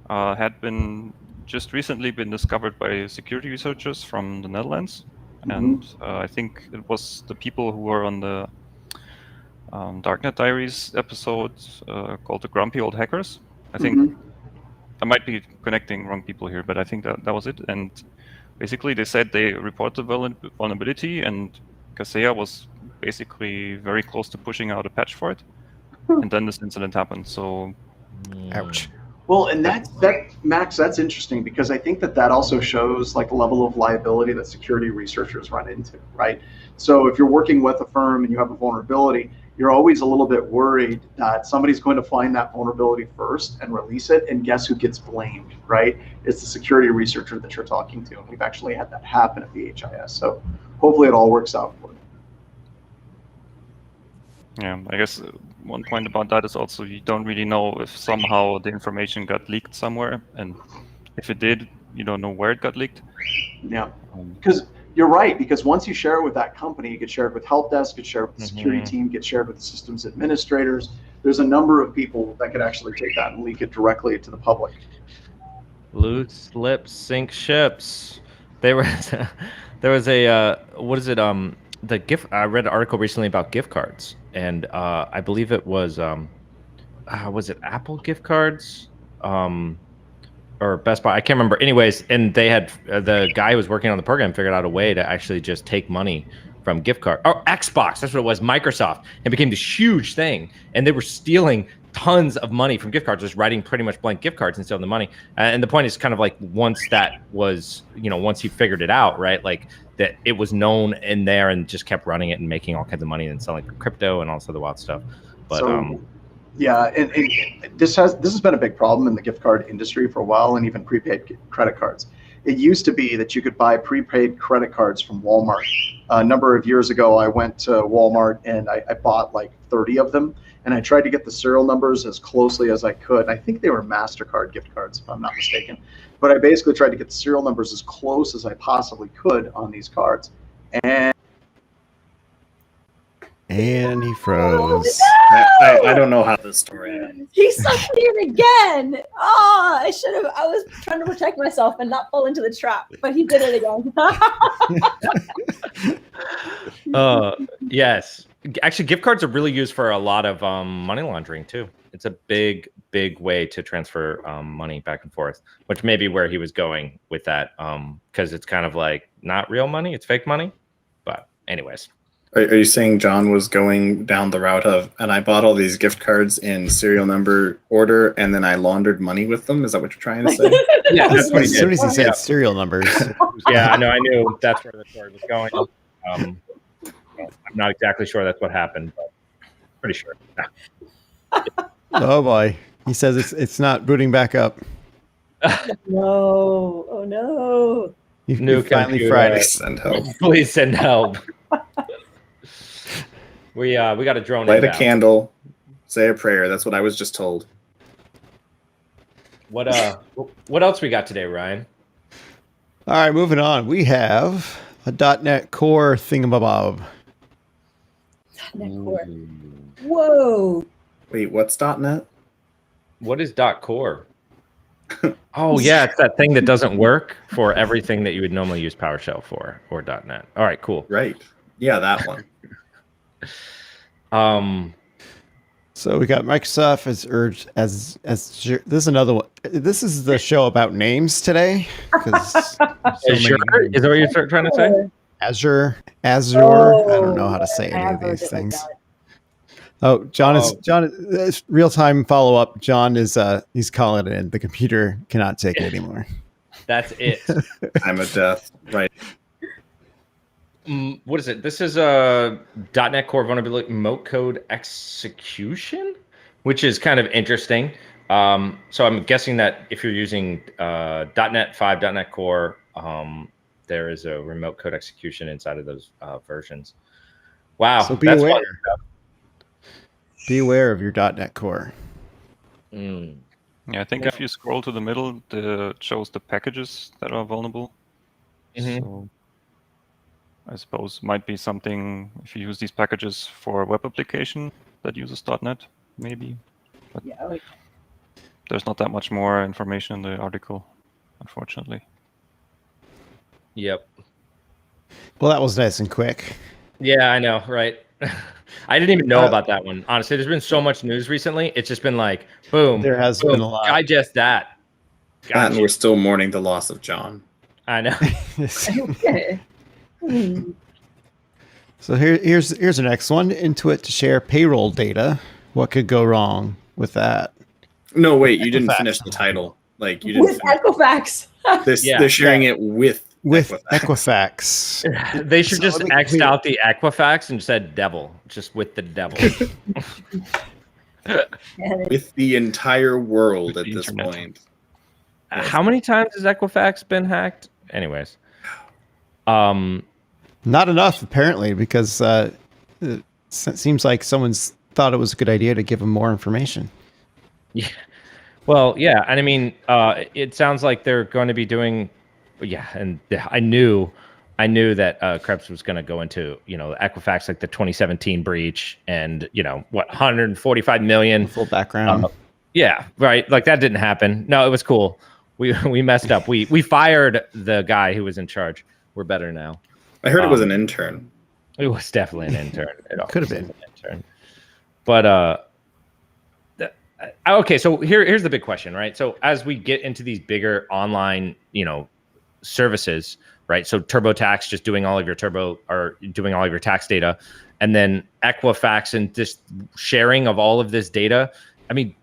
Speaker 6: had been just recently been discovered by security researchers from the Netherlands, and I think it was the people who were on the Darknet Diaries episode called "The Grumpy Old Hackers." I think I might be connecting wrong people here, but I think that was it. And basically, they said they reported the vulnerability, and Kaseya was basically very close to pushing out a patch for it, and then this incident happened. So,
Speaker 1: Ouch.
Speaker 3: Well, and that Max, that's interesting because I think that also shows like the level of liability that security researchers run into, right? So if you're working with a firm and you have a vulnerability, you're always a little bit worried that somebody's going to find that vulnerability first and release it, and guess who gets blamed, right? It's the security researcher that you're talking to, and we've actually had that happen at BHIS. So hopefully it all works out for you.
Speaker 6: yeah, I guess one point about that is also you don't really know if somehow the information got leaked somewhere, and if it did, you don't know where it got leaked.
Speaker 3: Yeah, because you're right, because once you share it with that company, you get shared with help desk, get shared with the security team, get shared with the systems administrators. There's a number of people that could actually take that and leak it directly to the public.
Speaker 4: Loose lips sink ships. There was a what is it? The gift. I read an article recently about gift cards, and I believe it was it Apple gift cards, or Best Buy? I can't remember. Anyways, and they had the guy who was working on the program figured out a way to actually just take money from gift card. Oh, Xbox. That's what it was. Microsoft. It became this huge thing, and they were stealing tons of money from gift cards, just writing pretty much blank gift cards and stealing the money. And the point is kind of like once that was, once he figured it out, right? Like that it was known in there and just kept running it and making all kinds of money and selling crypto and all this other wild stuff. But
Speaker 3: yeah, and this has been a big problem in the gift card industry for a while, and even prepaid credit cards. It used to be that you could buy prepaid credit cards from Walmart. A number of years ago, I went to Walmart and I bought like 30 of them, and I tried to get the serial numbers as closely as I could. I think they were MasterCard gift cards, if I'm not mistaken. But I basically tried to get the serial numbers as close as I possibly could on these cards.
Speaker 1: And he froze.
Speaker 5: Oh,
Speaker 2: I don't know how this story ends.
Speaker 5: he sucked me in again. Oh, I should have. I was trying to protect myself and not fall into the trap, but he did it again.
Speaker 4: Yes. Actually, gift cards are really used for a lot of money laundering too. It's a big way to transfer money back and forth, which may be where he was going with that, because it's kind of like not real money, it's fake money. But anyways.
Speaker 2: Are you saying John was going down the route of, and I bought all these gift cards in serial number order, and then I laundered money with them? Is that what you're trying to say?
Speaker 4: Yeah, that's what he
Speaker 1: As
Speaker 4: did.
Speaker 1: soon as he said serial numbers.
Speaker 4: Yeah, I know. I knew that's where the story was going. I'm not exactly sure that's what happened, but pretty sure.
Speaker 1: Oh boy. He says it's not booting back up.
Speaker 5: No. Oh no.
Speaker 1: You
Speaker 4: New
Speaker 1: finally
Speaker 4: computer.
Speaker 1: fried it.
Speaker 2: Send help.
Speaker 4: Please send help. We got a drone.
Speaker 2: Light a
Speaker 4: inbound.
Speaker 2: candle. Say a prayer. That's what I was just told.
Speaker 4: What else we got today, Ryan?
Speaker 1: All right, moving on. We have a .NET Core thingamabob.
Speaker 5: .NET Core. Whoa.
Speaker 2: Wait, what's .NET?
Speaker 4: What is .core? Oh yeah, it's that thing that doesn't work for everything that you would normally use PowerShell for, or .NET. All right, cool.
Speaker 2: Right. Yeah, that one.
Speaker 1: So we got Microsoft as urged as this is another one. This is the show about names today. Because
Speaker 4: Azure? Is that what you're trying to say?
Speaker 1: Azure. I don't know how to say any of these things. Oh, John is real time follow up. John is he's calling it in. The computer cannot take it anymore.
Speaker 4: That's it.
Speaker 2: I'm a death. Right.
Speaker 4: What is it? This is a .NET Core vulnerability remote code execution, which is kind of interesting. So I'm guessing that if you're using .NET 5, .NET Core, there is a remote code execution inside of those versions. Wow.
Speaker 1: So be aware. Be aware of your .NET Core.
Speaker 6: Yeah, I think if you scroll to the middle, it shows the packages that are vulnerable.
Speaker 4: Mm-hmm.
Speaker 6: So I suppose might be something if you use these packages for a web application that uses .NET, maybe. But
Speaker 5: Yeah.
Speaker 6: there's not that much more information in the article. unfortunately.
Speaker 4: Yep.
Speaker 1: Well, that was nice and quick.
Speaker 4: Yeah, I know, right? I didn't even know about that one. Honestly, there's been so much news recently. It's just been like, boom.
Speaker 1: There has
Speaker 4: boom,
Speaker 1: been a lot.
Speaker 4: Digest that.
Speaker 2: And we're still mourning the loss of John.
Speaker 4: I know.
Speaker 5: Okay.
Speaker 1: So here's the next one. Intuit to share payroll data. What could go wrong with that?
Speaker 2: No, wait, you didn't finish the title. Like you didn't.
Speaker 5: With Equifax.
Speaker 2: They're sharing it with
Speaker 1: Equifax.
Speaker 4: They should just X'd out the Equifax and said devil, just with the devil.
Speaker 2: With the entire world at this
Speaker 6: internet.
Speaker 2: point.
Speaker 4: How many times has Equifax been hacked? Anyways.
Speaker 1: Not enough, apparently, because it seems like someone's thought it was a good idea to give them more information.
Speaker 4: Yeah. Well, yeah, and I mean, it sounds like they're going to be doing, yeah, and I knew that Krebs was going to go into, Equifax, like the 2017 breach, and what 145 million
Speaker 1: Full background.
Speaker 4: Yeah, right. Like that didn't happen. No, it was cool. We messed up. We fired the guy who was in charge. We're better now.
Speaker 2: I heard it was an intern.
Speaker 4: It was definitely an intern. It
Speaker 1: Could have
Speaker 4: was
Speaker 1: been
Speaker 4: an intern. But okay, so here's the big question, right? So as we get into these bigger online, services, right? So TurboTax just doing all of your tax data, and then Equifax and just sharing of all of this data. I mean,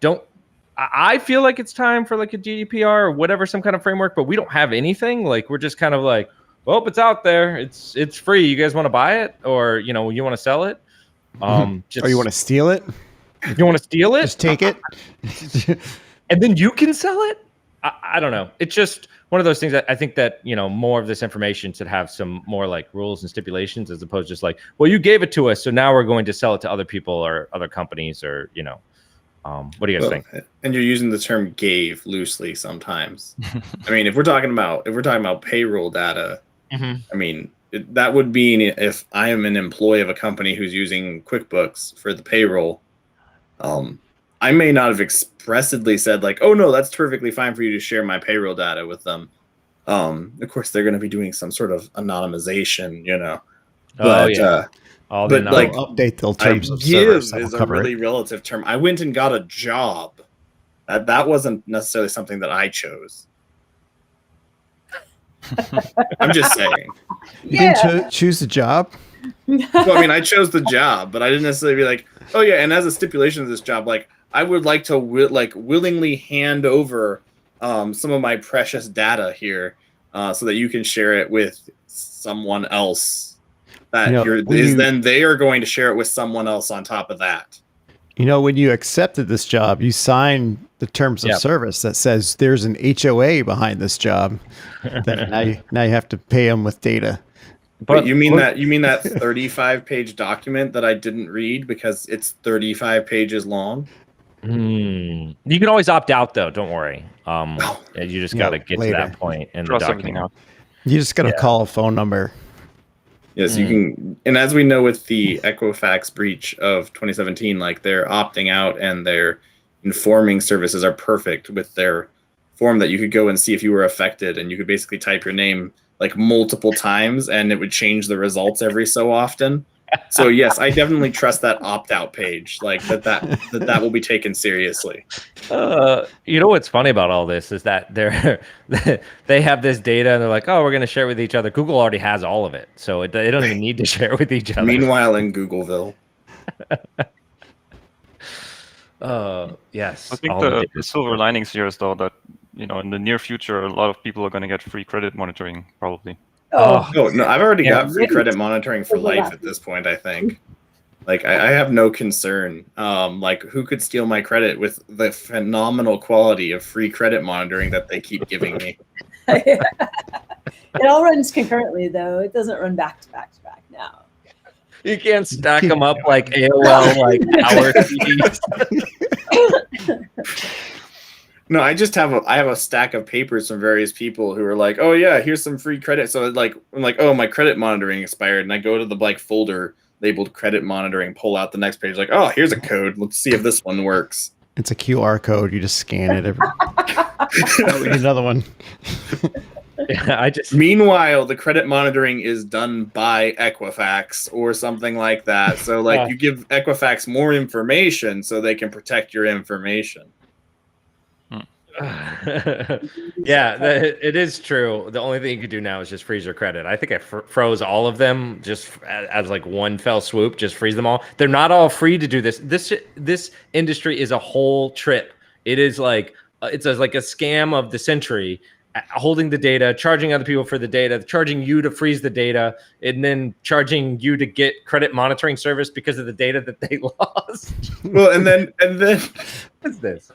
Speaker 4: I feel like it's time for like a GDPR or whatever, some kind of framework, but we don't have anything. Like we're just kind of like, well, it's out there. It's free. You guys want to buy it, or you want to sell it?
Speaker 1: Or you want to steal it?
Speaker 4: You want to steal it?
Speaker 1: Just take it,
Speaker 4: and then you can sell it. I don't know. It's just one of those things that I think that more of this information should have some more like rules and stipulations, as opposed to just like, well, you gave it to us, so now we're going to sell it to other people or other companies, or what do you guys think?
Speaker 2: And you're using the term "gave" loosely sometimes. I mean, if we're talking about payroll data.
Speaker 4: Mm-hmm.
Speaker 2: I mean, that would mean if I am an employee of a company who's using QuickBooks for the payroll, I may not have expressly said like, oh no, that's perfectly fine for you to share my payroll data with them. Of course, they're going to be doing some sort of anonymization, But,
Speaker 4: but
Speaker 2: like
Speaker 1: update the terms of
Speaker 2: give
Speaker 1: service.
Speaker 2: is a really relative term. I went and got a job. That wasn't necessarily something that I chose. I'm just saying.
Speaker 1: You didn't choose the job?
Speaker 2: Well, I mean, I chose the job, but I didn't necessarily be like, oh yeah, and as a stipulation of this job, like I would like to willingly hand over some of my precious data here so that you can share it with someone else. Then they are going to share it with someone else on top of that.
Speaker 1: When you accepted this job, you signed the terms of service that says there's an HOA behind this job. That now you have to pay them with data.
Speaker 2: But you mean that 35-page document that I didn't read because it's 35 pages long?
Speaker 4: You can always opt out, though. Don't worry. You just got to get to that point and
Speaker 6: cross everything out.
Speaker 1: You just got to call a phone number.
Speaker 2: Yes, you can. And as we know with the Equifax breach of 2017, like they're opting out and their informing services are perfect with their form that you could go and see if you were affected, and you could basically type your name like multiple times and it would change the results every so often. So yes, I definitely trust that opt-out page, like that will be taken seriously.
Speaker 4: What's funny about all this is that they have this data and they're like, oh, we're going to share it with each other. Google already has all of it, so they don't even need to share it with each other.
Speaker 2: Meanwhile, in Googleville.
Speaker 4: Yes.
Speaker 6: I think the silver linings here is though that in the near future, a lot of people are going to get free credit monitoring probably.
Speaker 2: Oh no! I've already got free credit monitoring for life at this point. I think, like, I have no concern. Like, who could steal my credit with the phenomenal quality of free credit monitoring that they keep giving me?
Speaker 5: It all runs concurrently, though. It doesn't run back to back to back now.
Speaker 4: You can't stack them up like AOL, like hour CDs.
Speaker 2: No, I have a stack of papers from various people who are like, oh yeah, here's some free credit. So I'm like, oh, my credit monitoring expired, and I go to the folder labeled credit monitoring, pull out the next page, like, oh, here's a code. Let's see if this one works.
Speaker 1: It's a QR code. You just scan it. Oh, we need another one.
Speaker 4: Yeah,
Speaker 2: Meanwhile, the credit monitoring is done by Equifax or something like that. So, like, you give Equifax more information so they can protect your information.
Speaker 4: Yeah, it is true. The only thing you could do now is just freeze your credit. I think I froze all of them just as like one fell swoop. Just freeze them all. They're not all free to do this. This industry is a whole trip. It is like like a scam of the century. Holding the data, charging other people for the data, charging you to freeze the data, and then charging you to get credit monitoring service because of the data that they lost.
Speaker 2: Well, and then
Speaker 4: What's this?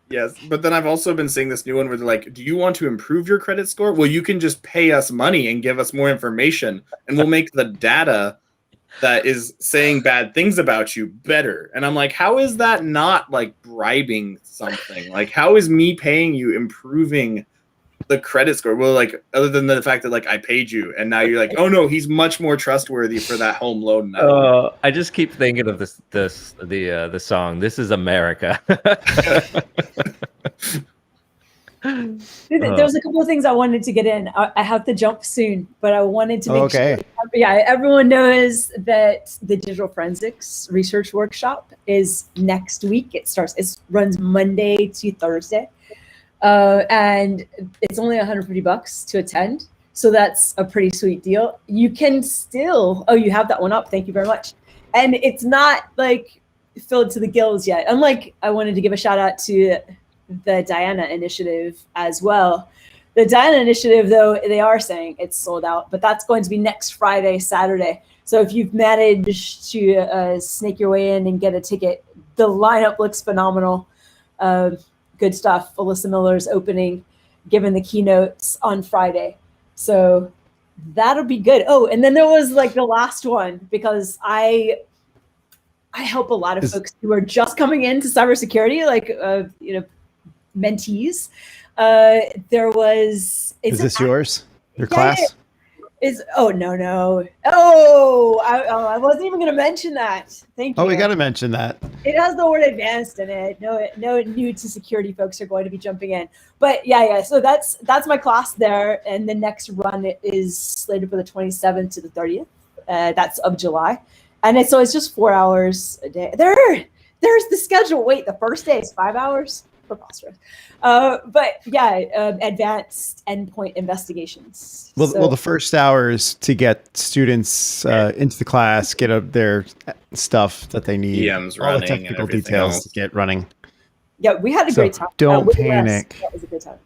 Speaker 2: Yes, but then I've also been seeing this new one where they're like, do you want to improve your credit score? Well, you can just pay us money and give us more information, and we'll make the data that is saying bad things about you better. And I'm like, how is that not like bribing something? Like, how is me paying you improving the credit score? Well, like, other than the fact that like I paid you and now you're like, oh no, he's much more trustworthy for that home loan now.
Speaker 4: I just keep thinking of the song "This Is America."
Speaker 5: There was a couple of things I wanted to get in. I have to jump soon, but I wanted to make sure. Yeah, everyone knows that the digital forensics research workshop is next week. It runs Monday to Thursday. And it's only $150 to attend. So that's a pretty sweet deal. You can still, you have that one up. Thank you very much. And it's not like filled to the gills yet. Unlike, I wanted to give a shout out to the Diana Initiative as well. The Diana Initiative, though, they are saying it's sold out, but that's going to be next Friday, Saturday. So if you've managed to snake your way in and get a ticket, the lineup looks phenomenal. Good stuff. Alyssa Miller's opening, giving the keynotes on Friday. So that'll be good. Oh, and then there was like the last one, because I help a lot of folks who are just coming into cybersecurity, like, mentees. There was...
Speaker 1: Is this yours? Your class?
Speaker 5: No. I wasn't even going to mention that. Thank you.
Speaker 1: Oh, we got to mention that.
Speaker 5: It has the word advanced in it. No new to security folks are going to be jumping in. But yeah. So that's my class there. And the next run is slated for the 27th to the 30th. That's of July. And it's just 4 hours a day. There's the schedule. Wait, the first day is 5 hours? Preposterous. But yeah, advanced endpoint investigations.
Speaker 1: Well, the first hour is to get students into the class, get their stuff that they need,
Speaker 2: PMs
Speaker 1: all the technical details to get running.
Speaker 5: Yeah, we had a great time.
Speaker 1: Don't panic.
Speaker 5: That was a good time.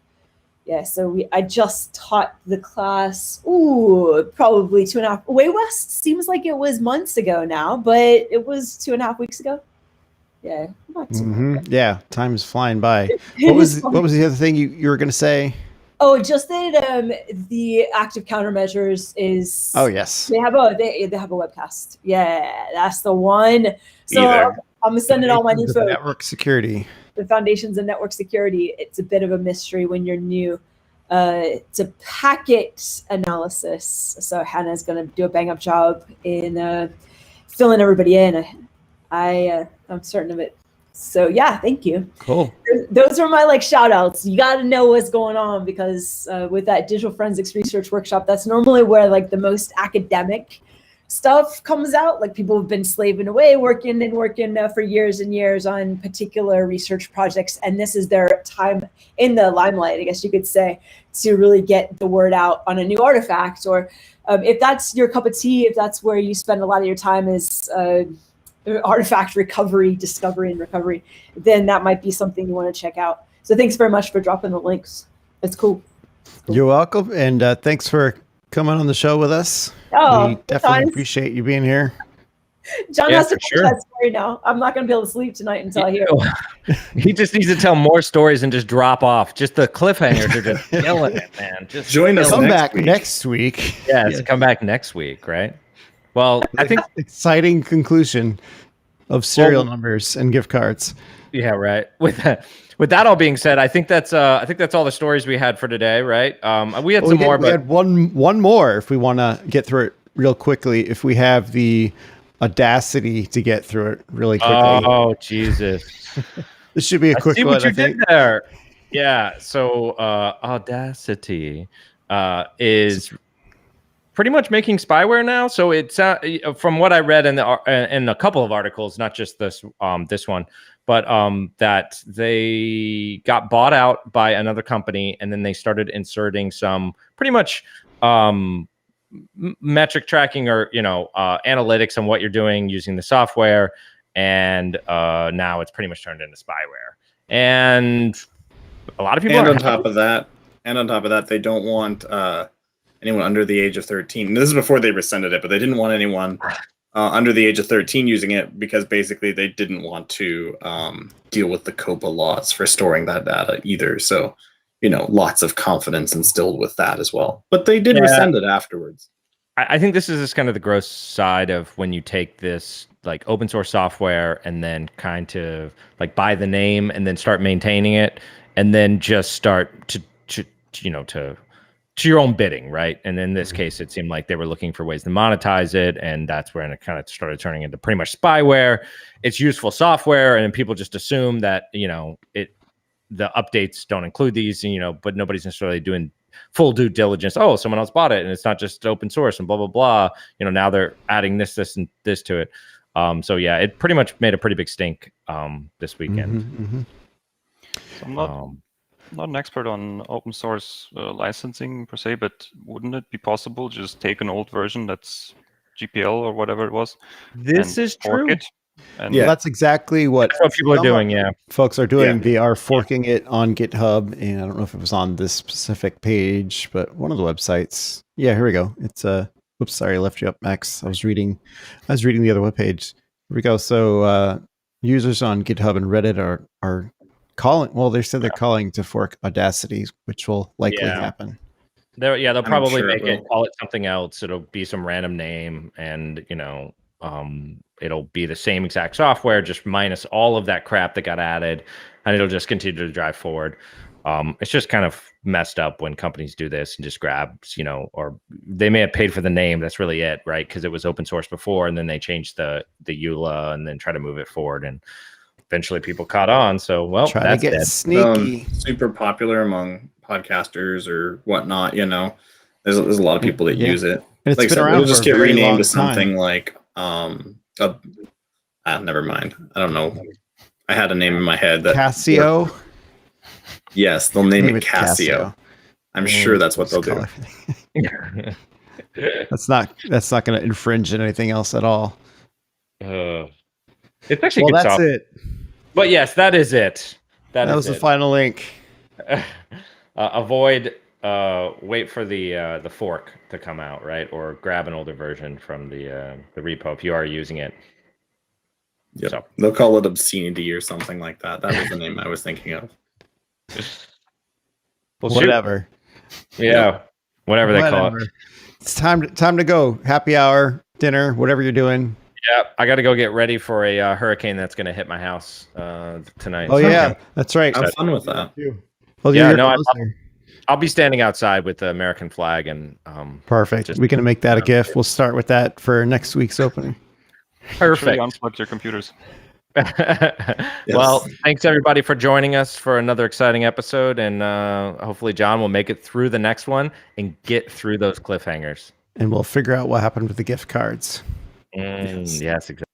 Speaker 5: Yeah, so I just taught the class, probably 2.5. Way West seems like it was months ago now, but it was 2.5 weeks ago. Yeah.
Speaker 1: Yeah, time is flying by. What was the other thing you were going to say?
Speaker 5: Oh, just that the active countermeasures is.
Speaker 1: Oh yes.
Speaker 5: They have a webcast. Yeah, that's the one. So I'm sending all my new folks.
Speaker 1: Network security.
Speaker 5: The foundations of network security. It's a bit of a mystery when you're new. It's a packet analysis. So Hannah's going to do a bang up job in filling everybody in. I'm certain of it. So yeah, thank you.
Speaker 1: Cool.
Speaker 5: Those are my shout outs. You got to know what's going on, because with that digital forensics research workshop, that's normally where the most academic stuff comes out. Like, people have been slaving away, working for years and years on particular research projects. And this is their time in the limelight, I guess you could say, to really get the word out on a new artifact. Or if that's your cup of tea, if that's where you spend a lot of your time is artifact recovery, discovery and recovery, then that might be something you want to check out. So thanks very much for dropping the links. It's cool.
Speaker 1: You're welcome. And thanks for coming on the show with us.
Speaker 5: Oh,
Speaker 1: we definitely appreciate you being here.
Speaker 5: John has to tell that story now. I'm not going to be able to sleep tonight until I hear it.
Speaker 4: He just needs to tell more stories and just drop off. Just the cliffhangers are just killing it, man. Just
Speaker 2: join us.
Speaker 1: Come back next week.
Speaker 4: Yeah, come back next week, right? Well, I think
Speaker 1: exciting conclusion of serial numbers and gift cards.
Speaker 4: Yeah, right. With that all being said, I think that's all the stories we had for today, right? We had some more, but we
Speaker 1: had one more if we want to get through it real quickly. If we have the audacity to get through it really quickly.
Speaker 4: Oh, Jesus.
Speaker 1: This should be a quick
Speaker 4: see
Speaker 1: one,
Speaker 4: what you
Speaker 1: I think.
Speaker 4: did there. Yeah. So Audacity is pretty much making spyware now. So it's from what I read in a couple of articles, not just this one, but that they got bought out by another company, and then they started inserting some pretty much metric tracking or analytics on what you're doing using the software, and now it's pretty much turned into spyware. And a lot of people
Speaker 2: and on top of that, they don't want anyone under the age of 13. This is before they rescinded it, but they didn't want anyone under the age of 13 using it because basically they didn't want to deal with the COPA laws for storing that data either. So, lots of confidence instilled with that as well. But they did rescind it afterwards.
Speaker 4: I think this is just kind of the gross side of when you take this like open source software and then kind of like buy the name and then start maintaining it and then just start to your own bidding, right? And in this case, it seemed like they were looking for ways to monetize it, and that's when it kind of started turning into pretty much spyware. It's useful software, and people just assume that the updates don't include these, but nobody's necessarily doing full due diligence. Oh, someone else bought it, and it's not just open source, and blah blah blah. Now they're adding this, and this to it. So yeah, it pretty much made a pretty big stink this weekend.
Speaker 6: So I'm not an expert on open source licensing per se, but wouldn't it be possible just take an old version that's GPL or whatever it was?
Speaker 4: This is true.
Speaker 6: And
Speaker 1: that's exactly what
Speaker 4: people are doing. Yeah,
Speaker 1: folks are doing. They are forking it on GitHub, and I don't know if it was on this specific page, but one of the websites. Yeah, here we go. It's Oops, sorry, I left you up, Max. I was reading the other webpage. Here we go. So users on GitHub and Reddit are calling. Well, they said they're calling to fork Audacity, which will likely happen.
Speaker 4: They'll probably call it something else. It'll be some random name, and it'll be the same exact software, just minus all of that crap that got added, and it'll just continue to drive forward. It's just kind of messed up when companies do this and just grabs, or they may have paid for the name. That's really it, right? Because it was open source before, and then they changed the EULA and then try to move it forward, and eventually people caught on. So,
Speaker 1: try
Speaker 4: that's
Speaker 1: to get sneaky.
Speaker 2: Super popular among podcasters or whatnot. There's a lot of people that use it.
Speaker 1: And it's been around.
Speaker 2: It'll just get renamed to something like never mind. I don't know. I had a name in my head that
Speaker 1: Casio.
Speaker 2: Yes, they'll name it Casio. I'm sure that's what they'll do.
Speaker 1: That's not going to infringe on anything else at all.
Speaker 4: It's actually good
Speaker 1: that's
Speaker 4: software.
Speaker 1: it.
Speaker 4: But yes, that is it. That
Speaker 1: was the final link.
Speaker 4: Wait for the fork to come out, right? Or grab an older version from the repo if you are using it.
Speaker 2: Yep. So they'll call it Obscenity or something like that. That was the name I was thinking of.
Speaker 4: Well,
Speaker 1: whatever.
Speaker 4: Yeah, whatever they call it.
Speaker 1: It's time to go. Happy hour, dinner, whatever you're doing.
Speaker 4: Yeah, I got to go get ready for a hurricane that's going to hit my house tonight.
Speaker 1: Oh yeah, that's right.
Speaker 2: Have fun with that.
Speaker 1: Well,
Speaker 4: I'll be standing outside with the American flag and
Speaker 1: perfect. We can make that a GIF. We'll start with that for next week's opening.
Speaker 4: Perfect.
Speaker 6: Unplug your computers.
Speaker 2: Yes.
Speaker 4: Well, thanks everybody for joining us for another exciting episode, and hopefully John will make it through the next one and get through those cliffhangers.
Speaker 1: And we'll figure out what happened with the gift cards.
Speaker 4: Yes, exactly.